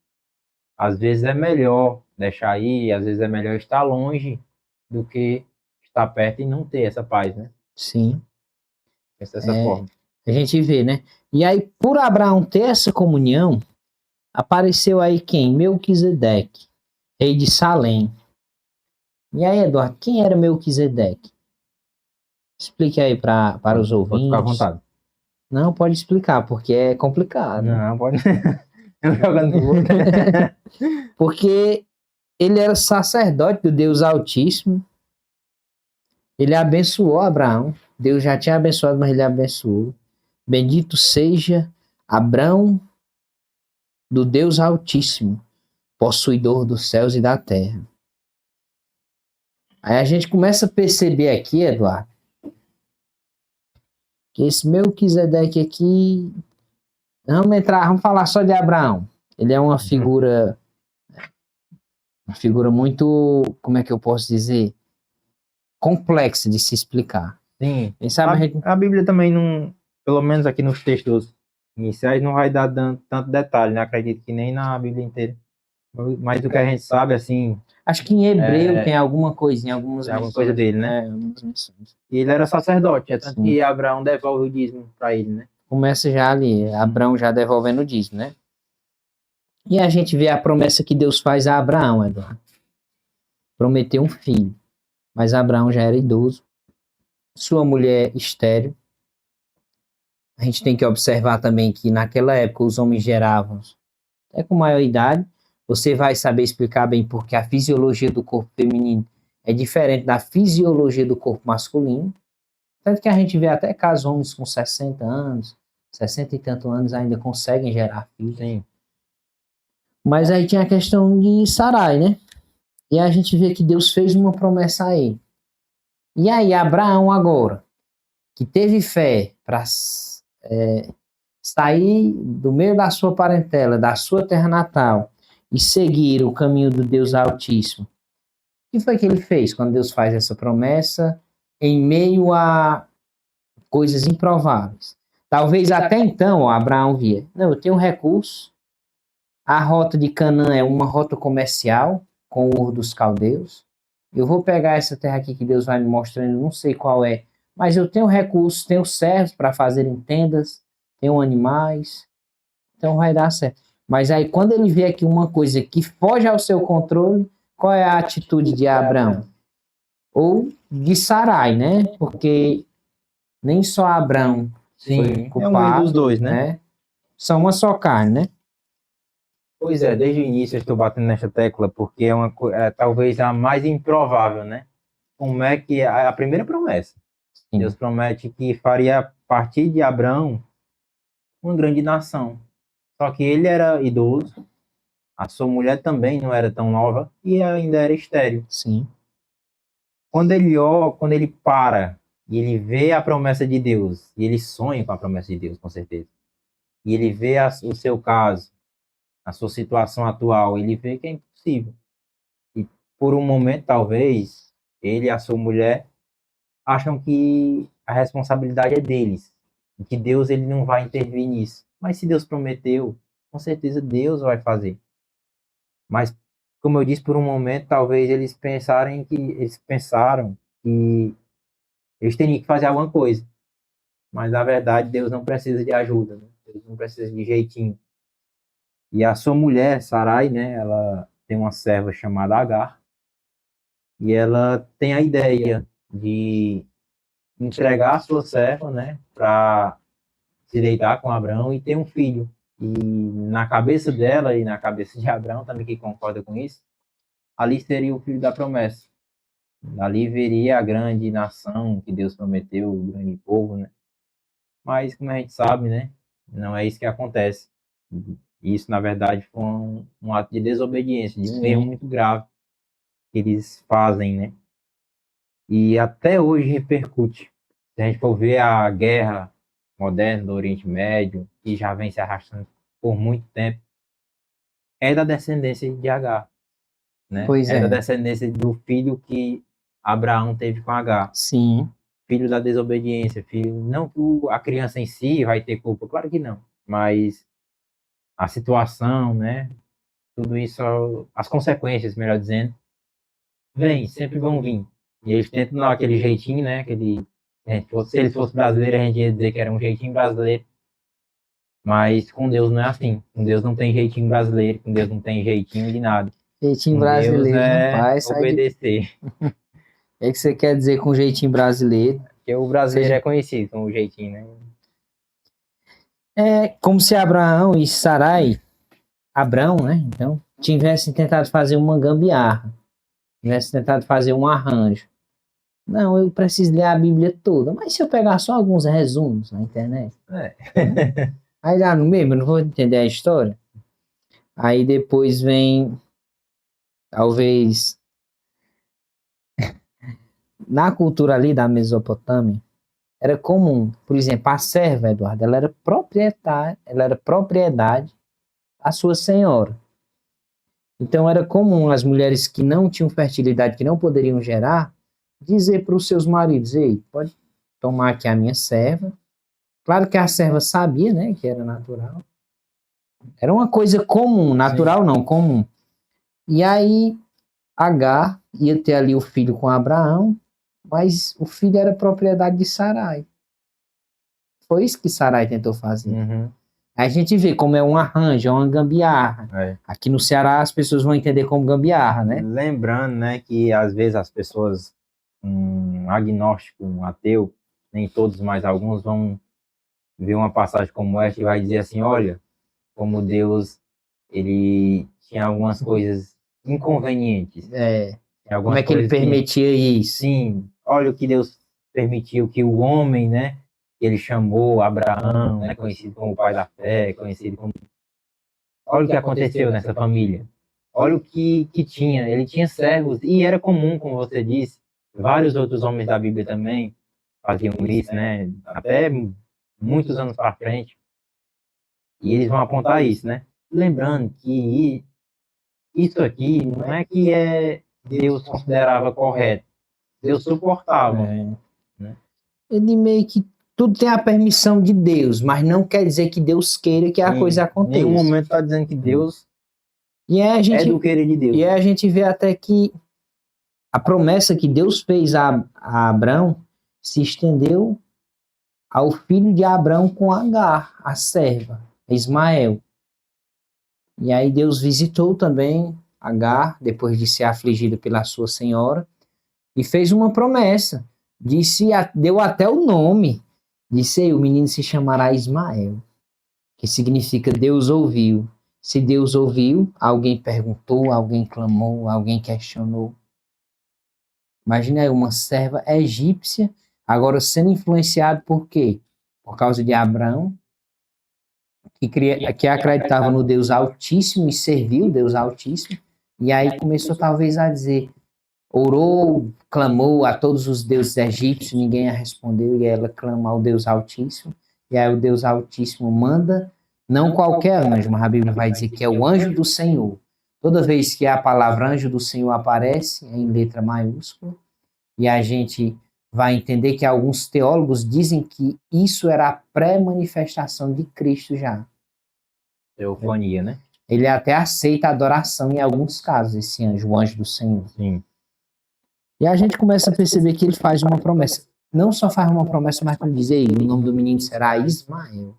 às vezes é melhor deixar aí, às vezes é melhor estar longe do que estar perto e não ter essa paz, né? Sim. Pensa dessa forma. A gente vê, né? E aí, por Abraão ter essa comunhão, apareceu aí quem? Melquisedeque, rei de Salém. E aí, Eduardo, quem era Melquisedeque? Explique aí para os ouvintes. Pode ficar à vontade. Não, pode explicar, porque é complicado. Não, pode. Eu jogando no outro. Porque ele era sacerdote do Deus Altíssimo. Ele abençoou Abraão. Deus já tinha abençoado, mas ele abençoou. Bendito seja Abraão do Deus Altíssimo, possuidor dos céus e da terra. Aí a gente começa a perceber aqui, Eduardo, que esse Melquisedeque aqui, vamos falar só de Abraão. Ele é uma figura muito, como é que eu posso dizer, complexa de se explicar. Sim. Quem sabe A Bíblia também não, pelo menos aqui nos textos iniciais, não vai dar tanto detalhe, né? Acredito que nem na Bíblia inteira. Mas o que a gente sabe, assim... Acho que em hebreu tem alguma coisinha, alguma coisa dele, né? Algumas menções. E ele era sacerdote, é tanto Sim. que Abraão devolve o dízimo para ele, né? Começa já ali, Abraão já devolvendo o dízimo, né? E a gente vê a promessa que Deus faz a Abraão, Eduardo. Prometeu um filho, mas Abraão já era idoso. Sua mulher estéril. A gente tem que observar também que naquela época os homens geravam até com maior idade. Você vai saber explicar bem porque a fisiologia do corpo feminino é diferente da fisiologia do corpo masculino. Tanto que a gente vê até casos homens com 60 anos, 60 e tantos anos ainda conseguem gerar filhos. Sim. Mas aí tinha a questão de Sarai, né? E a gente vê que Deus fez uma promessa a ele. E aí Abraão agora, que teve fé para sair do meio da sua parentela, da sua terra natal, e seguir o caminho do Deus Altíssimo. O que foi que ele fez quando Deus faz essa promessa em meio a coisas improváveis? Talvez até então Abraão via, não, eu tenho um recurso, a rota de Canaã é uma rota comercial com o Ur dos Caldeus, eu vou pegar essa terra aqui que Deus vai me mostrando, não sei qual é, mas eu tenho recursos, tenho servos para fazerem tendas, tenho animais, então vai dar certo. Mas aí quando ele vê aqui uma coisa que foge ao seu controle, qual é a atitude de Abraão? Ou de Sarai, né? Porque nem só Abraão foi culpado, um dos dois, né? São uma só carne, né? Pois é, desde o início eu estou batendo nessa tecla, porque é talvez a mais improvável, né? Como é que a primeira promessa? Sim. Deus promete que faria a partir de Abraão uma grande nação. Só que ele era idoso, a sua mulher também não era tão nova e ainda era estéril. Sim. Quando ele para e ele vê a promessa de Deus, e ele sonha com a promessa de Deus, com certeza, e ele vê o seu caso, a sua situação atual, ele vê que é impossível. E por um momento, talvez, ele e a sua mulher acham que a responsabilidade é deles, e que Deus ele não vai intervir nisso. Mas se Deus prometeu, com certeza Deus vai fazer. Mas, como eu disse, por um momento, talvez eles pensaram que eles teriam que fazer alguma coisa. Mas, na verdade, Deus não precisa de ajuda, né? Deus não precisa de jeitinho. E a sua mulher, Sarai, né, ela tem uma serva chamada Agar, e ela tem a ideia de entregar a sua serva, né, para se deitar com Abraão e ter um filho. E na cabeça dela e na cabeça de Abraão, também que concorda com isso, ali seria o filho da promessa. Ali veria a grande nação que Deus prometeu, o grande povo, né? Mas, como a gente sabe, né, não é isso que acontece. Isso, na verdade, foi um ato de desobediência, de um erro muito grave que eles fazem, né? E até hoje repercute. Se a gente for ver a guerra moderna do Oriente Médio, que já vem se arrastando por muito tempo, é da descendência de Agar, né? Pois É da é. descendência do filho que Abraão teve com Agar. Sim. Filho da desobediência, filho... Não que a criança em si vai ter culpa, claro que não. Mas a situação, né? Tudo isso, as consequências, melhor dizendo, sempre vão vir. E eles tentam dar aquele jeitinho, né? Se eles fossem brasileiros, a gente ia dizer que era um jeitinho brasileiro. Mas com Deus não é assim. Com Deus não tem jeitinho brasileiro, com Deus não tem jeitinho de nada. Jeitinho Com Deus brasileiro, é rapaz. obedecer. O que é que você quer dizer com jeitinho brasileiro? Porque o brasileiro Seja... é conhecido com o jeitinho, né? É como se Abraão e Sarai, Abrão, né? Então, tivessem tentado fazer uma gambiarra, tivessem tentado fazer um arranjo. Não, eu preciso ler a Bíblia toda. Mas se eu pegar só alguns resumos na internet? Aí lá no mesmo, eu não vou entender a história. Aí depois vem, talvez, na cultura ali da Mesopotâmia, era comum, por exemplo, a serva, Eduardo, ela era propriedade da sua senhora. Então era comum as mulheres que não tinham fertilidade, que não poderiam gerar, dizer para os seus maridos: ei, pode tomar aqui a minha serva. Claro que a serva sabia, né, que era natural. Era uma coisa comum, natural não, comum. E aí Agar ia ter ali o filho com Abraão, mas o filho era propriedade de Sarai. Foi isso que Sarai tentou fazer. Uhum. Aí a gente vê como é um arranjo, é uma gambiarra. Aqui no Ceará as pessoas vão entender como gambiarra, né? Lembrando, né, que às vezes as pessoas, um agnóstico, um ateu, nem todos, mas alguns vão ver uma passagem como esta e vai dizer assim: olha, como Deus, ele tinha algumas coisas inconvenientes. Como é que ele permitia isso? Sim, olha o que Deus permitiu, que o homem, né, ele chamou Abraão, né, conhecido como o pai da fé, conhecido como... Olha o que aconteceu nessa família. Olha o que tinha. Ele tinha servos, e era comum, como você disse, vários outros homens da Bíblia também faziam isso, né, até muitos anos para frente. E eles vão apontar isso, né? Lembrando que isso aqui não é que Deus considerava correto. Deus suportava. Né? Ele meio que tudo tem a permissão de Deus, mas não quer dizer que Deus queira que a coisa aconteça. Em nenhum momento está dizendo que Deus é do querer de Deus. E aí a gente vê até que a promessa que Deus fez a Abraão se estendeu ao filho de Abraão com Agar, a serva, Ismael. E aí Deus visitou também Agar, depois de ser afligida pela sua senhora, e fez uma promessa. Deu até o nome. Disse: o menino se chamará Ismael, que significa Deus ouviu. Se Deus ouviu, alguém perguntou, alguém clamou, alguém questionou. Imagina aí uma serva egípcia, agora sendo influenciada por quê? Por causa de Abraão, que acreditava no Deus Altíssimo e serviu o Deus Altíssimo, e aí começou talvez a dizer, orou, clamou a todos os deuses egípcios, ninguém a respondeu, e ela clama ao Deus Altíssimo, e aí o Deus Altíssimo manda, não qualquer anjo, mas a Bíblia vai dizer que é o anjo do Senhor. Toda vez que a palavra anjo do Senhor aparece, é em letra maiúscula, e a gente vai entender que alguns teólogos dizem que isso era a pré-manifestação de Cristo já. Teofania, né? Ele até aceita a adoração em alguns casos, esse anjo, o anjo do Senhor. Sim. E a gente começa a perceber que ele faz uma promessa. Não só faz uma promessa, mas como diz aí, o nome do menino será Ismael.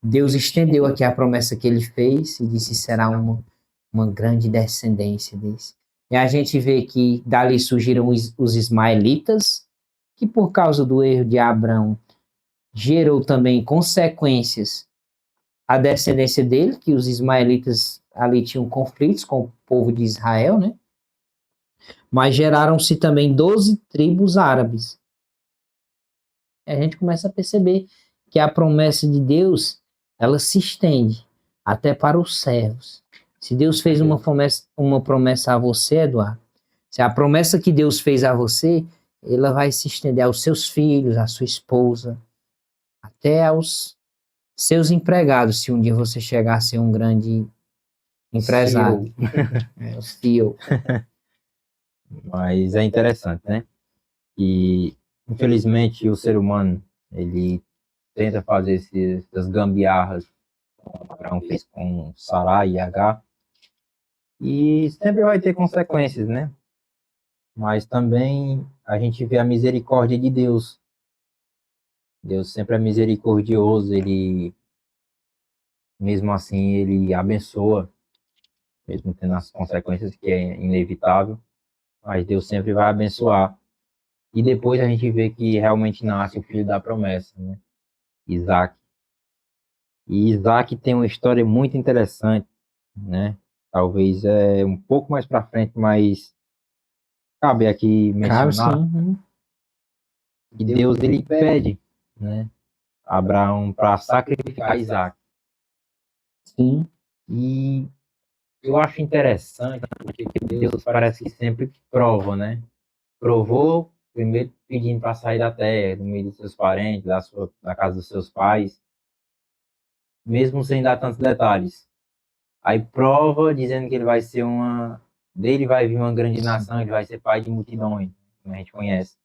Deus estendeu aqui a promessa que ele fez e disse será uma grande descendência desse. E a gente vê que dali surgiram os ismaelitas, que por causa do erro de Abraão, gerou também consequências à descendência dele, que os ismaelitas ali tinham conflitos com o povo de Israel, né? Mas geraram-se também 12 tribos árabes. E a gente começa a perceber que a promessa de Deus, ela se estende até para os servos. Se Deus fez uma promessa a você, Eduardo, se a promessa que Deus fez a você, ela vai se estender aos seus filhos, à sua esposa, até aos seus empregados, se um dia você chegar a ser um grande empresário. O CEO. Mas é interessante, né? E, infelizmente, o ser humano, ele tenta fazer essas gambiarras, como o Abraão fez com Sarai e Agar, e sempre vai ter consequências, né? Mas também a gente vê a misericórdia de Deus. Deus sempre é misericordioso, ele, mesmo assim, ele abençoa, mesmo tendo as consequências que é inevitável, mas Deus sempre vai abençoar. E depois a gente vê que realmente nasce o filho da promessa, né? Isaac. E Isaac tem uma história muito interessante, né? Talvez é um pouco mais para frente, mas cabe aqui mencionar que Deus ele pede, né, Abraão para sacrificar Isaac. Sim. E eu acho interessante porque Deus parece que sempre prova, né? Provou primeiro pedindo para sair da terra, do meio dos seus parentes, da casa dos seus pais, mesmo sem dar tantos detalhes. Aí prova dizendo que ele vai ser dele vai vir uma grande nação, ele vai ser pai de multidões, como a gente conhece.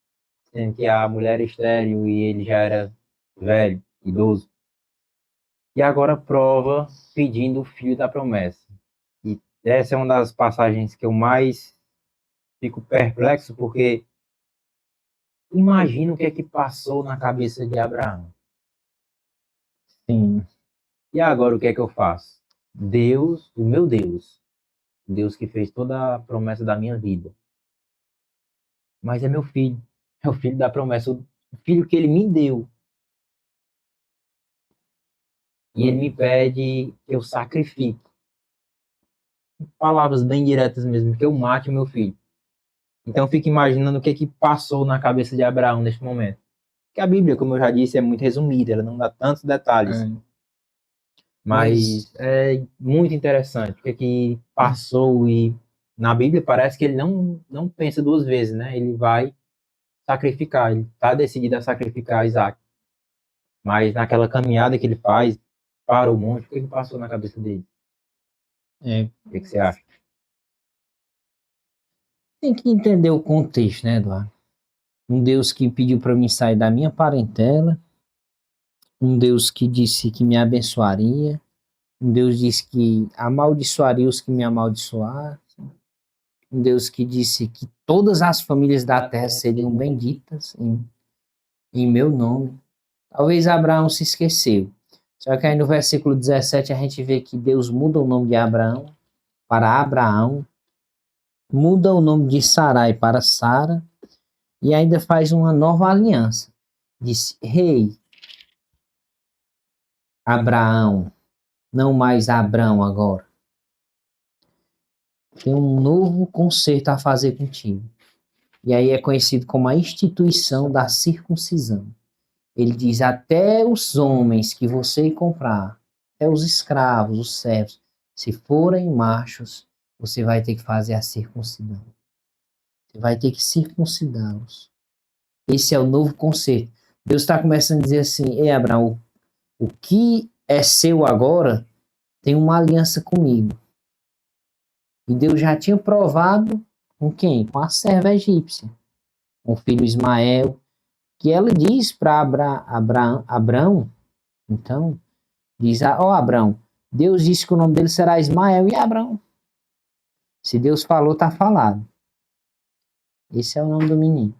Sendo que a mulher é estéril e ele já era velho, idoso. E agora prova pedindo o filho da promessa. E essa é uma das passagens que eu mais fico perplexo, porque imagina o que é que passou na cabeça de Abraão. Sim. E agora o que é que eu faço? Deus, o meu Deus, Deus que fez toda a promessa da minha vida. Mas é meu filho, é o filho da promessa, o filho que ele me deu. E ele me pede que eu sacrifique. Palavras bem diretas mesmo, que eu mate o meu filho. Então eu fico imaginando o que é que passou na cabeça de Abraão neste momento. Porque a Bíblia, como eu já disse, é muito resumida, ela não dá tantos detalhes. Mas é muito interessante o que é que passou, e na Bíblia parece que ele não pensa duas vezes, né? Ele vai sacrificar, ele está decidido a sacrificar Isaac. Mas naquela caminhada que ele faz para o monte, o que passou na cabeça dele? O que você acha? Tem que entender o contexto, né, Eduardo? Um Deus que pediu para mim sair da minha parentela, um Deus que disse que me abençoaria, um Deus disse que amaldiçoaria os que me amaldiçoar, um Deus que disse que todas as famílias da terra seriam benditas em meu nome. Talvez Abraão se esqueceu. Só que aí no versículo 17 a gente vê que Deus muda o nome de Abraão para Abraão, muda o nome de Sarai para Sara e ainda faz uma nova aliança. Disse, rei, Abraão, não mais Abrão agora. Tem um novo concerto a fazer contigo. E aí é conhecido como a instituição da circuncisão. Ele diz, até os homens que você comprar, até os escravos, os servos, se forem machos, você vai ter que fazer a circuncisão. Você vai ter que circuncidá-los. Esse é o novo conceito. Deus está começando a dizer assim, ei Abraão, o que é seu agora tem uma aliança comigo. E Deus já tinha provado com quem? Com a serva egípcia, com o filho Ismael, que ela diz para Abraão, então, diz, ó Abraão, Deus disse que o nome dele será Ismael e Abraão. Se Deus falou, está falado. Esse é o nome do menino.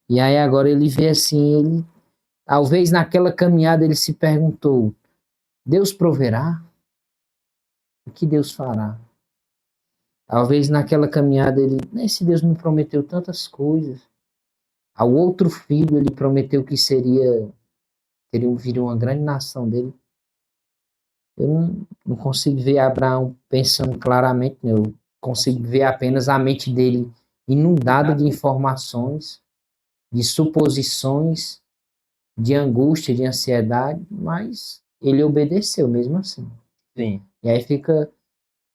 E aí agora ele vê assim, ele, talvez naquela caminhada ele se perguntou, Deus proverá? O que Deus fará? Talvez naquela caminhada ele, esse Deus me prometeu tantas coisas. Ao outro filho ele prometeu que viria uma grande nação dele. Eu não consigo ver Abraão pensando claramente, eu consigo ver apenas a mente dele inundada de informações, de suposições, de angústia, de ansiedade, mas ele obedeceu mesmo assim. Sim. E aí fica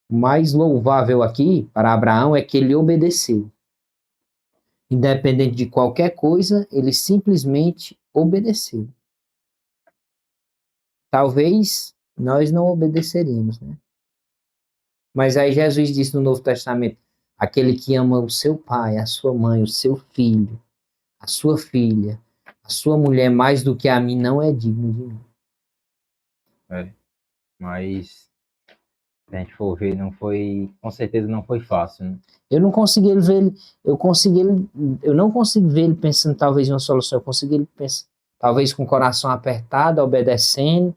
o mais louvável aqui para Abraão é que ele obedeceu. Independente de qualquer coisa, ele simplesmente obedeceu. Talvez nós não obedeceríamos, né? Mas aí Jesus disse no Novo Testamento, aquele que ama o seu pai, a sua mãe, o seu filho, a sua filha, a sua mulher mais do que a mim não é digno de mim. Mas se a gente for ver, com certeza não foi fácil, né? Eu não consegui ver ele pensando talvez em uma solução, eu consegui ele pensar, talvez com o coração apertado, obedecendo.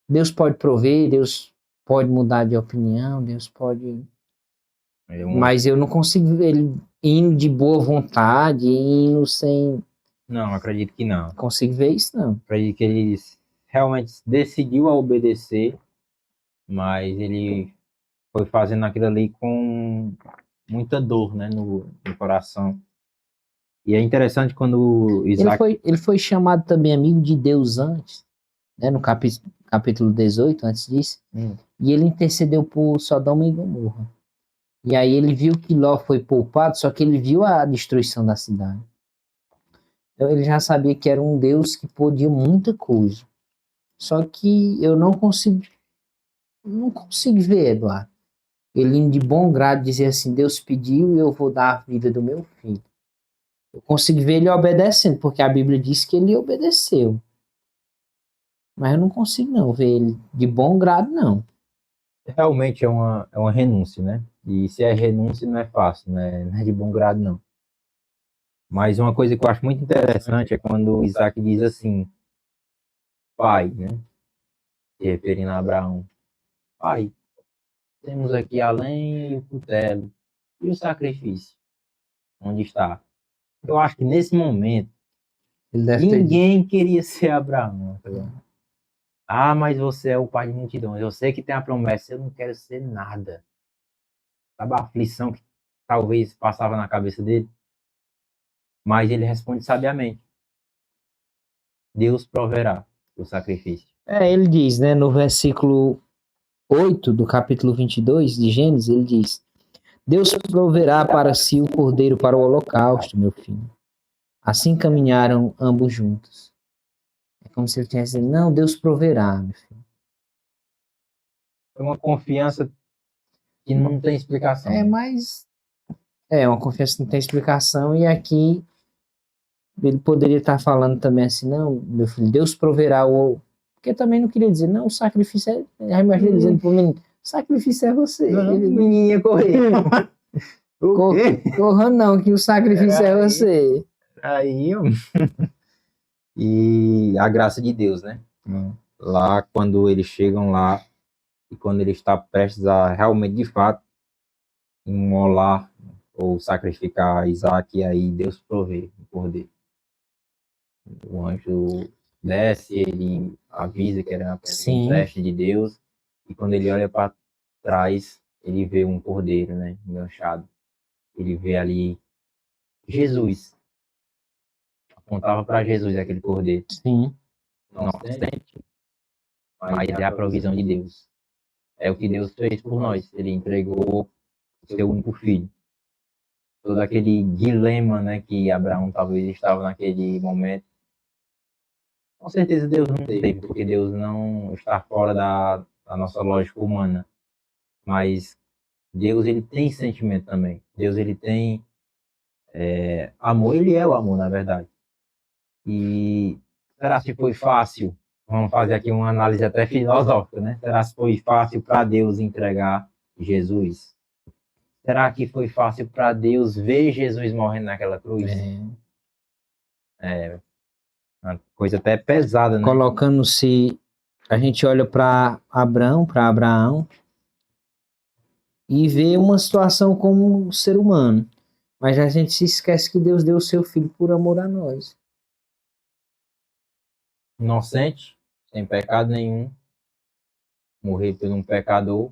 Deus pode prover, Deus pode mudar de opinião, Deus pode... Mas eu não consigo ver ele indo de boa vontade, indo sem... Não, acredito que não. Consigo ver isso, não. Acredito que ele realmente decidiu a obedecer, mas ele foi fazendo aquilo ali com muita dor, né, no coração. E é interessante quando Isaac... Ele foi chamado também amigo de Deus antes, né, no capítulo 18, antes disso, e ele intercedeu por Sodoma e Gomorra. E aí ele viu que Ló foi poupado, só que ele viu a destruição da cidade. Então ele já sabia que era um Deus que podia muita coisa. Só que eu não consigo ver, Eduardo. Ele de bom grado dizer assim, Deus pediu e eu vou dar a vida do meu filho. Eu consigo ver ele obedecendo, porque a Bíblia diz que ele obedeceu. Mas eu não consigo não ver ele de bom grado, não. Realmente é uma renúncia, né? E se é renúncia não é fácil, né? Não é de bom grado, não. Mas uma coisa que eu acho muito interessante é quando Isaac diz assim, pai, né? Se referindo a Abraão, pai, temos aqui a lenha e o cutelo, e o sacrifício, onde está? Eu acho que nesse momento, ninguém queria ser Abraão. Ah, mas você é o pai de multidões, eu sei que tem a promessa, eu não quero ser nada. Sabe a aflição que talvez passava na cabeça dele? Mas ele responde sabiamente, Deus proverá o sacrifício. Ele diz, né, no versículo 8 do capítulo 22 de Gênesis, ele diz, Deus proverá para si o cordeiro para o holocausto, meu filho. Assim caminharam ambos juntos. É como se ele tivesse dizendo, não, Deus proverá, meu filho. É uma confiança que não tem explicação. Mas é uma confiança que não tem explicação, e aqui ele poderia estar falando também assim, não, meu filho, Deus proverá o... Porque também não queria dizer, não, o sacrifício é... Já imagina dizendo para o menino, o sacrifício é você. Não, ele... menino ia correr. Corra não, que o sacrifício é você. Aí, e a graça de Deus, né? Lá, quando eles chegam lá, e quando ele está prestes a realmente, de fato, imolar ou sacrificar Isaac, e aí Deus provê o cordeiro. O anjo desce, ele avisa que era apenas um Sim. teste de Deus, e quando ele olha para trás, ele vê um cordeiro, né, enganchado. Ele vê ali Jesus, apontava para Jesus aquele cordeiro. Sim. Inocente, mas é a provisão de Deus. É o que Deus fez por nós. Ele entregou o seu único filho. Todo aquele dilema, né, que Abraão talvez estava naquele momento. Com certeza Deus não teve, porque Deus não está fora da nossa lógica humana. Mas Deus, ele tem sentimento também. Deus, ele tem amor, ele é o amor, na verdade. E será que foi fácil? Vamos fazer aqui uma análise até filosófica, né? Será que foi fácil para Deus entregar Jesus? Será que foi fácil para Deus ver Jesus morrendo naquela cruz? É uma coisa até pesada, né? Colocando-se, a gente olha para Abraão, e vê uma situação como um ser humano. Mas a gente se esquece que Deus deu o seu filho por amor a nós. Inocente, sem pecado nenhum, morrer por um pecador,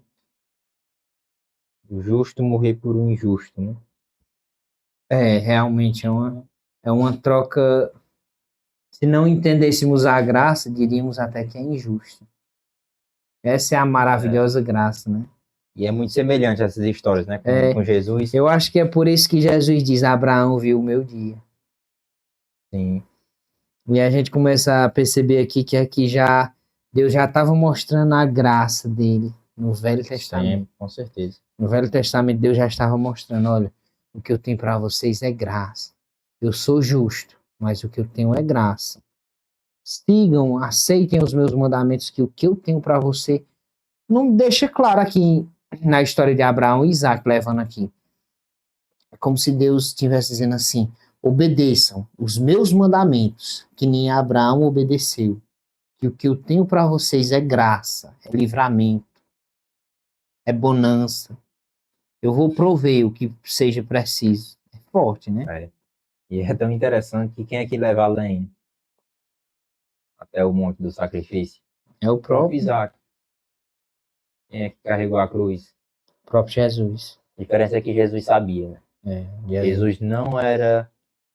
o justo morrer por um injusto, né? Realmente é uma troca. Se não entendêssemos a graça, diríamos até que é injusto. Essa é a maravilhosa graça, né? E é muito semelhante a essas histórias, né? Com Jesus. Eu acho que é por isso que Jesus diz: Abraão viu o meu dia. Sim. E a gente começa a perceber aqui que Deus já estava mostrando a graça dele no Velho Testamento. Sim, com certeza. No Velho Testamento, Deus já estava mostrando: olha, o que eu tenho para vocês é graça. Eu sou justo, mas o que eu tenho é graça. Sigam, aceitem os meus mandamentos, que o que eu tenho para você. Não deixa claro aqui na história de Abraão e Isaac, levando aqui. É como se Deus estivesse dizendo assim: obedeçam os meus mandamentos, que nem Abraão obedeceu. Que o que eu tenho para vocês é graça, é livramento, é bonança. Eu vou prover o que seja preciso. É forte, né? É. E é tão interessante que quem é que leva a lenha até o monte do sacrifício? É o próprio Isaac. Quem é que carregou a cruz? Jesus. A diferença é que Jesus sabia, né? Jesus não era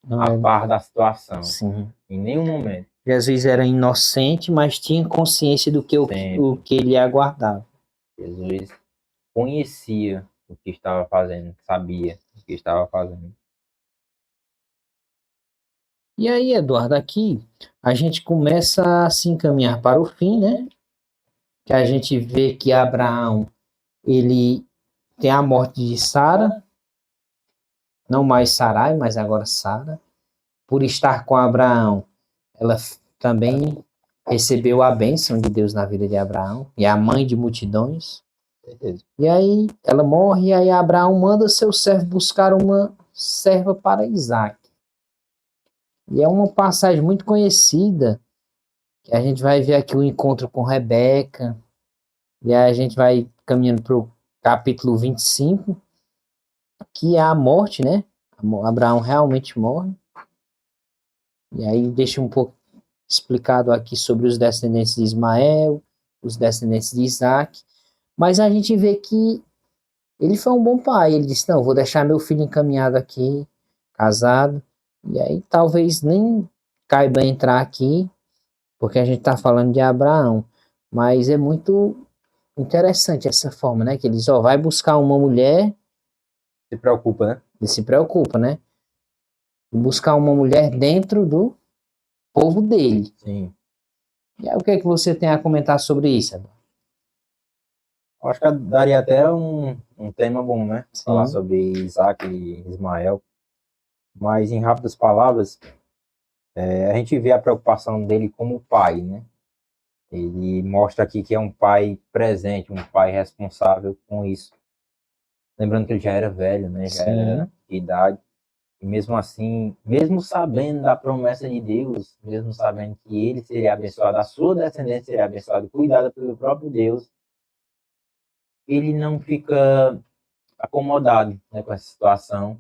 a par da situação. Sim. Em nenhum momento. Jesus era inocente, mas tinha consciência do que o que ele aguardava. Jesus conhecia o que estava fazendo, sabia o que estava fazendo. E aí, Eduardo, aqui a gente começa a se encaminhar para o fim, né? Que a gente vê que Abraão, ele tem a morte de Sara, não mais Sarai, mas agora Sara. Por estar com Abraão, ela também recebeu a bênção de Deus na vida de Abraão, e é a mãe de multidões. E aí ela morre, e aí Abraão manda seu servo buscar uma serva para Isaac. E é uma passagem muito conhecida, que a gente vai ver aqui o encontro com Rebeca, e aí a gente vai caminhando para o capítulo 25, que é a morte, né? Abraão realmente morre. E aí deixa um pouco explicado aqui sobre os descendentes de Ismael, os descendentes de Isaac, mas a gente vê que ele foi um bom pai. Ele disse: não, vou deixar meu filho encaminhado aqui, casado, e aí talvez nem caiba entrar aqui, porque a gente está falando de Abraão, mas é muito interessante essa forma, né? Que ele diz: ó, vai buscar uma mulher. Se preocupa, né? Ele se preocupa, né? Buscar uma mulher dentro do povo dele. Sim. E aí, o que é que você tem a comentar sobre isso, Eduardo? Acho que daria até um tema bom, né? Sim. Falar sobre Isaac e Ismael. Mas, em rápidas palavras, a gente vê a preocupação dele como pai, né? Ele mostra aqui que é um pai presente, um pai responsável com isso. Lembrando que ele já era velho, né? Já era de idade. E mesmo assim, mesmo sabendo da promessa de Deus, mesmo sabendo que ele seria abençoado, a sua descendência seria abençoada, cuidada pelo próprio Deus, ele não fica acomodado, né, com essa situação.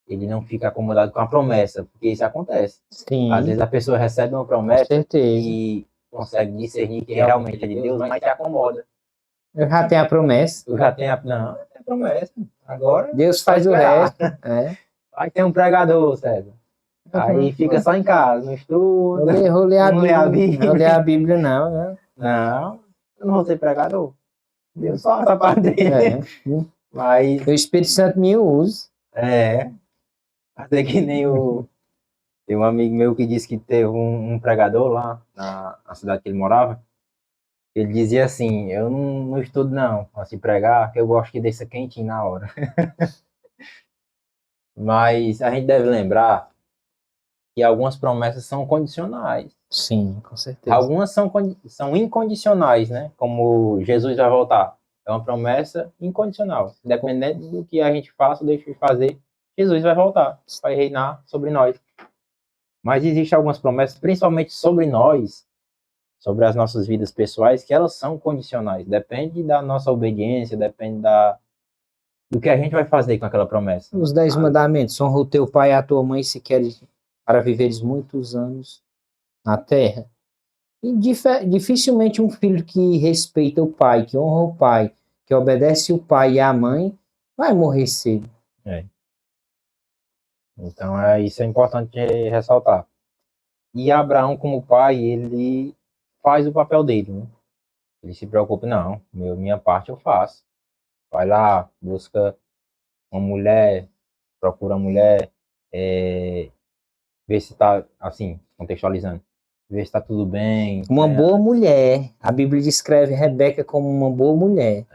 ele não fica acomodado com a promessa, porque isso acontece. Sim, Às vezes a pessoa recebe uma com promessa certeza. e consegue discernir que realmente é de Deus, mas se acomoda. Eu já tenho a promessa. Eu já tenho não, é promessa. Agora Deus faz o resto. É. aí tem um pregador, César. Aí fica só em casa, não estuda, Vou ler a não lê a Bíblia. Bíblia. Não ler a Bíblia, não, né? Não, eu não vou ser pregador. Deus faça a parte dele. É. Mas, O Espírito Santo me usa. até que nem tem um amigo meu que disse que teve um pregador lá na cidade que ele morava. Ele dizia assim, eu não estudo não, assim, pregar, que eu gosto que desça quentinho na hora. Mas a gente deve lembrar que algumas promessas são condicionais. Sim, com certeza. Algumas são incondicionais, né? Como Jesus vai voltar. É uma promessa incondicional. Independente do que a gente faça ou deixe de fazer, Jesus vai voltar, vai reinar sobre nós. Mas existem algumas promessas, principalmente sobre nós, sobre as nossas vidas pessoais, que elas são condicionais. Depende da nossa obediência, depende do que a gente vai fazer com aquela promessa. Os 10 mandamentos: honra o teu pai e a tua mãe se queres para viveres muitos anos na terra. E dificilmente um filho que respeita o pai, que honra o pai, que obedece o pai e a mãe, vai morrer cedo. Então, isso é importante ressaltar. E Abraão, como pai, ele faz o papel dele, né? Ele se preocupa, não, minha parte eu faço. Vai lá, busca uma mulher, procura uma mulher, vê se está, assim, contextualizando, vê se está tudo bem. Uma boa mulher. A Bíblia descreve Rebeca como uma boa mulher.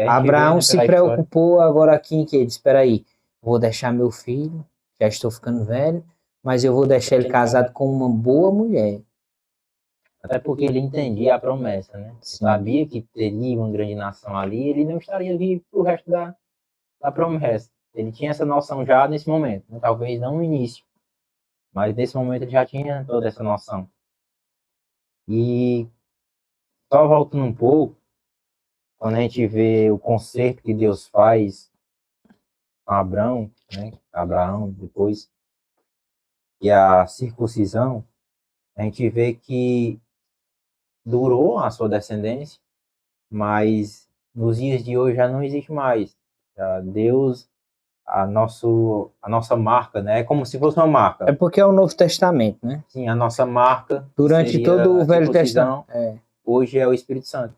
Abraão se preocupou agora aqui em que ele disse, espera aí, vou deixar meu filho, já estou ficando velho, mas eu vou deixar ele casado com uma boa mulher. Até porque ele entendia a promessa, né? Sabia que teria uma grande nação ali, ele não estaria vivo pro resto da promessa. Ele tinha essa noção já nesse momento, né? Talvez não no início, mas nesse momento ele já tinha toda essa noção. E só voltando um pouco, quando a gente vê o conserto que Deus faz com Abraão, né? Abraão depois, e a circuncisão, a gente vê que durou a sua descendência, mas nos dias de hoje já não existe mais. Já Deus, a nossa marca, né? É como se fosse uma marca. É porque é o Novo Testamento, né? Sim, a nossa marca. Durante todo o Velho Testamento. Hoje é o Espírito Santo.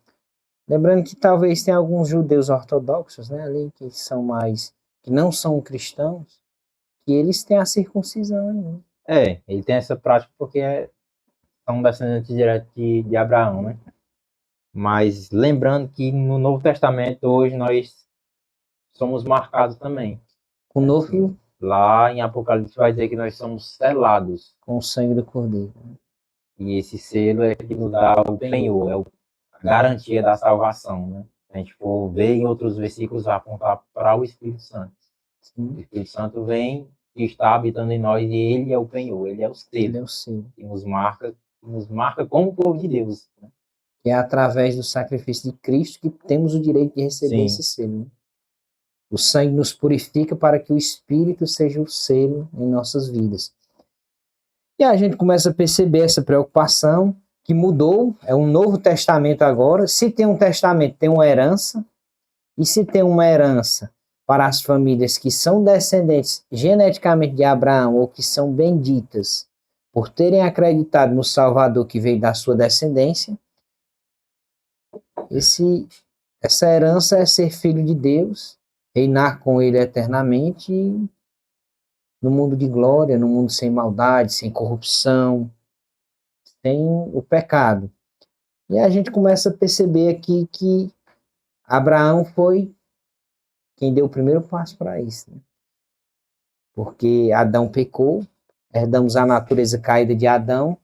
Lembrando que talvez tenha alguns judeus ortodoxos, né, ali, que são mais, que não são cristãos, que eles têm a circuncisão ainda. Ele tem essa prática porque são descendentes diretos de Abraão, né? Mas lembrando que no Novo Testamento hoje nós somos marcados também. Com o novo... Lá em Apocalipse vai dizer que nós somos selados. Com o sangue do Cordeiro. E esse selo é que nos dá o penhor, é a garantia da salvação, né? Se a gente for ver em outros versículos, vai apontar para o Espírito Santo. Sim. O Espírito Santo vem e está habitando em nós e ele é o penhor, ele é o selo. Ele é o selo. Que nos marca como povo de Deus. Né? Que é através do sacrifício de Cristo que temos o direito de receber esse selo. Né? O sangue nos purifica para que o Espírito seja o selo em nossas vidas. E a gente começa a perceber essa preocupação que mudou, é um novo testamento agora. Se tem um testamento, tem uma herança. E se tem uma herança para as famílias que são descendentes geneticamente de Abraão ou que são benditas por terem acreditado no Salvador que veio da sua descendência, essa herança é ser filho de Deus, reinar com ele eternamente no mundo de glória, no mundo sem maldade, sem corrupção, sem o pecado. E a gente começa a perceber aqui que Abraão foi quem deu o primeiro passo para isso. Né? Porque Adão pecou, herdamos a natureza caída de Adão,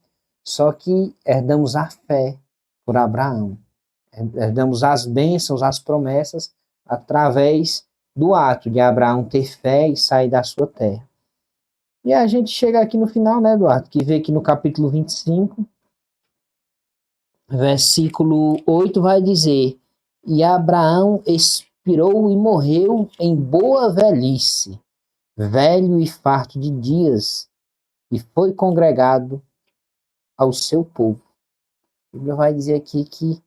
só que herdamos a fé por Abraão. Herdamos as bênçãos, as promessas, através do ato de Abraão ter fé e sair da sua terra. E a gente chega aqui no final, né, Eduardo, que vê que no capítulo 25, versículo 8 vai dizer, e Abraão expirou e morreu em boa velhice, velho e farto de dias, e foi congregado ao seu povo. A Bíblia vai dizer aqui que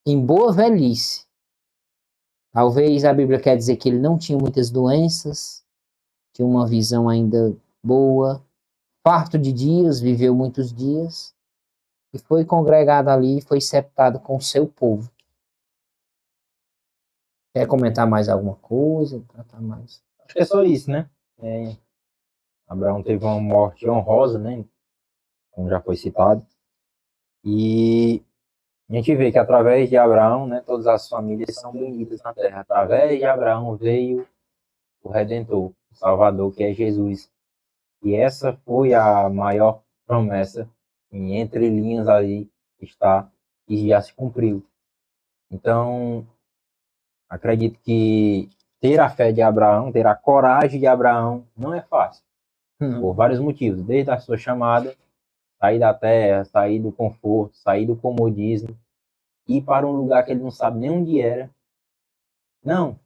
em boa velhice, talvez a Bíblia quer dizer que ele não tinha muitas doenças, tinha uma visão ainda boa, farto de dias, viveu muitos dias, e foi congregado ali, foi sepultado com o seu povo. Quer comentar mais alguma coisa? Tratar mais? Acho que é só isso, né? Abraão teve uma morte honrosa, né? Como já foi citado. E a gente vê que através de Abraão, né, todas as famílias são benditas na terra. Através de Abraão veio o Redentor, o Salvador, que é Jesus. E essa foi a maior promessa, e entre linhas ali está, e já se cumpriu. Então, acredito que ter a fé de Abraão, ter a coragem de Abraão, não é fácil, por vários motivos. Desde a sua chamada, sair da terra, sair do conforto, sair do comodismo, ir para um lugar que ele não sabe nem onde era. Não,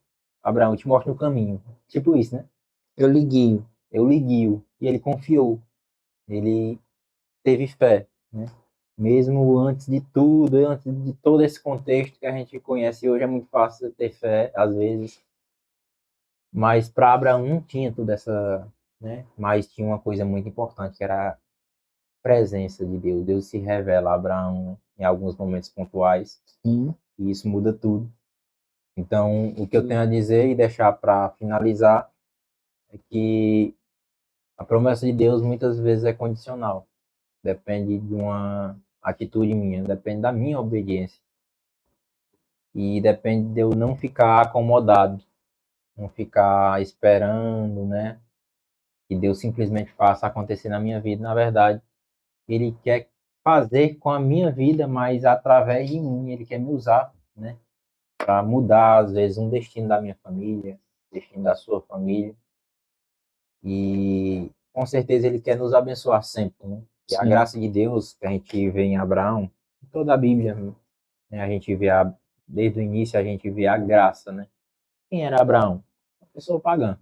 Abraão, eu te mostro o caminho. Tipo isso, né? Eu liguei. Eu lhe guio. E ele confiou. Ele teve fé, né? Mesmo antes de tudo, antes de todo esse contexto que a gente conhece hoje, é muito fácil ter fé, às vezes. Mas para Abraão não tinha toda essa, né? Mas tinha uma coisa muito importante, que era a presença de Deus. Deus se revela a Abraão, né, em alguns momentos pontuais. Sim. E isso muda tudo. Então, o que eu tenho a dizer e deixar para finalizar é que a promessa de Deus muitas vezes é condicional. Depende de uma atitude minha, depende da minha obediência. E depende de eu não ficar acomodado, não ficar esperando, né? Que Deus simplesmente faça acontecer na minha vida. Na verdade, Ele quer fazer com a minha vida, mas através de mim. Ele quer me usar, né? Para mudar, às vezes, um destino da minha família, destino da sua família. E com certeza Ele quer nos abençoar sempre, né? E a Sim. graça de Deus que a gente vê em Abraão, em toda a Bíblia, né? A gente vê desde o início a gente vê a graça, né? Quem era Abraão? Uma pessoa pagã,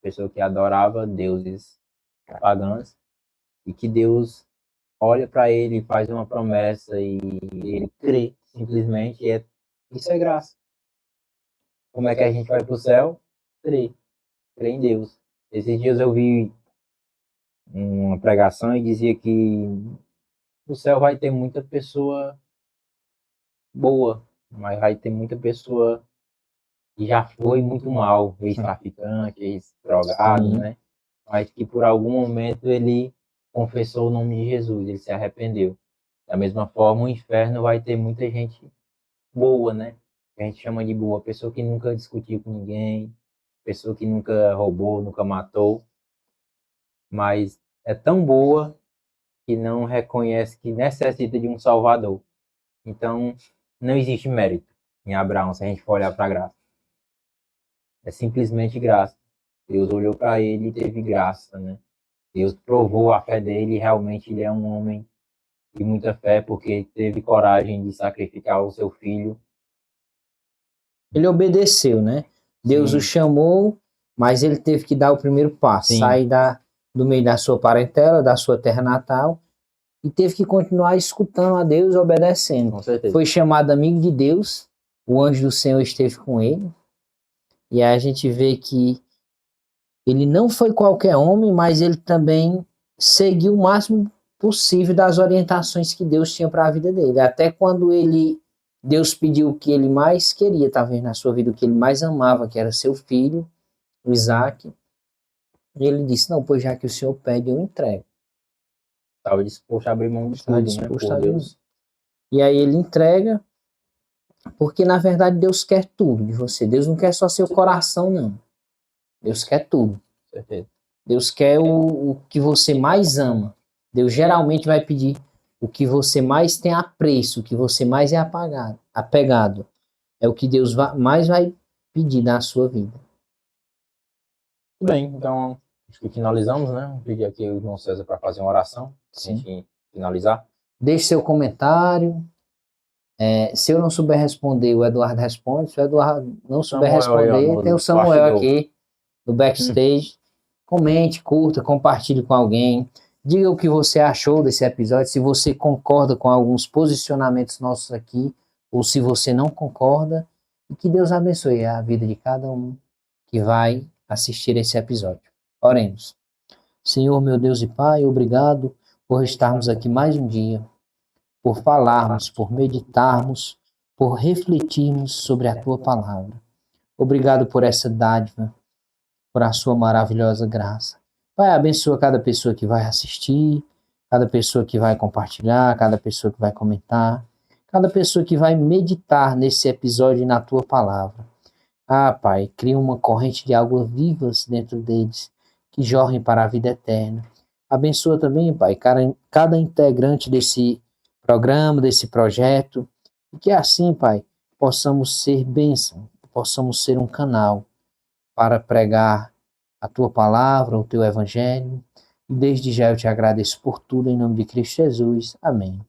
pessoa que adorava deuses pagãos, e que Deus olha para ele, faz uma promessa e ele crê, simplesmente. Isso é graça. Como é que a gente vai para o céu? Crê em Deus. Esses dias eu vi uma pregação e dizia que no céu vai ter muita pessoa boa, mas vai ter muita pessoa que já foi muito mal, ex-traficante, ex-drogado, Sim. né? Mas que por algum momento ele confessou o nome de Jesus, ele se arrependeu. Da mesma forma, o inferno vai ter muita gente boa, né? Que a gente chama de boa, pessoa que nunca discutiu com ninguém, pessoa que nunca roubou, nunca matou, mas é tão boa que não reconhece que necessita de um Salvador. Então, não existe mérito em Abraão, se a gente for olhar para a graça. É simplesmente graça. Deus olhou para ele e teve graça, né? Deus provou a fé dele e realmente ele é um homem de muita fé, porque teve coragem de sacrificar o seu filho. Ele obedeceu, né? Deus Sim. o chamou, mas ele teve que dar o primeiro passo, Sim. sair do meio da sua parentela, da sua terra natal, e teve que continuar escutando a Deus e obedecendo. Com certeza. Foi chamado amigo de Deus, o anjo do Senhor esteve com ele, e aí a gente vê que ele não foi qualquer homem, mas ele também seguiu o máximo possível das orientações que Deus tinha para a vida dele. Até quando Deus pediu o que ele mais queria, talvez na sua vida, o que ele mais amava, que era seu filho, o Isaac. E ele disse, não, pois já que o Senhor pede, eu entrego. Estava disposto a abrir mão de tudo, né? Por Deus. E aí ele entrega, porque na verdade Deus quer tudo de você. Deus não quer só seu coração, não. Deus quer tudo. Certeza. Deus quer o que você mais ama. Deus geralmente vai pedir o que você mais tem apreço, o que você mais é apegado. É o que Deus mais vai pedir na sua vida. Tudo bem, então acho que finalizamos, né? Vou pedir aqui o irmão César para fazer uma oração, para a gente finalizar. Deixe seu comentário. Se eu não souber responder, o Eduardo responde. Se o Eduardo não souber responder, tem o Samuel aqui no backstage. Comente, curta, compartilhe com alguém. Diga o que você achou desse episódio, se você concorda com alguns posicionamentos nossos aqui, ou se você não concorda. E que Deus abençoe a vida de cada um que vai assistir esse episódio. Oremos. Senhor, meu Deus e Pai, obrigado por estarmos aqui mais um dia, por falarmos, por meditarmos, por refletirmos sobre a Tua palavra. Obrigado por essa dádiva, por a Sua maravilhosa graça. Pai, abençoa cada pessoa que vai assistir, cada pessoa que vai compartilhar, cada pessoa que vai comentar, cada pessoa que vai meditar nesse episódio e na Tua palavra. Ah, Pai, cria uma corrente de águas vivas dentro deles, que jorrem para a vida eterna. Abençoa também, Pai, cada integrante desse programa, desse projeto, e que assim, Pai, possamos ser bênção, possamos ser um canal para pregar a Tua palavra, o Teu evangelho. E desde já eu te agradeço por tudo, em nome de Cristo Jesus. Amém.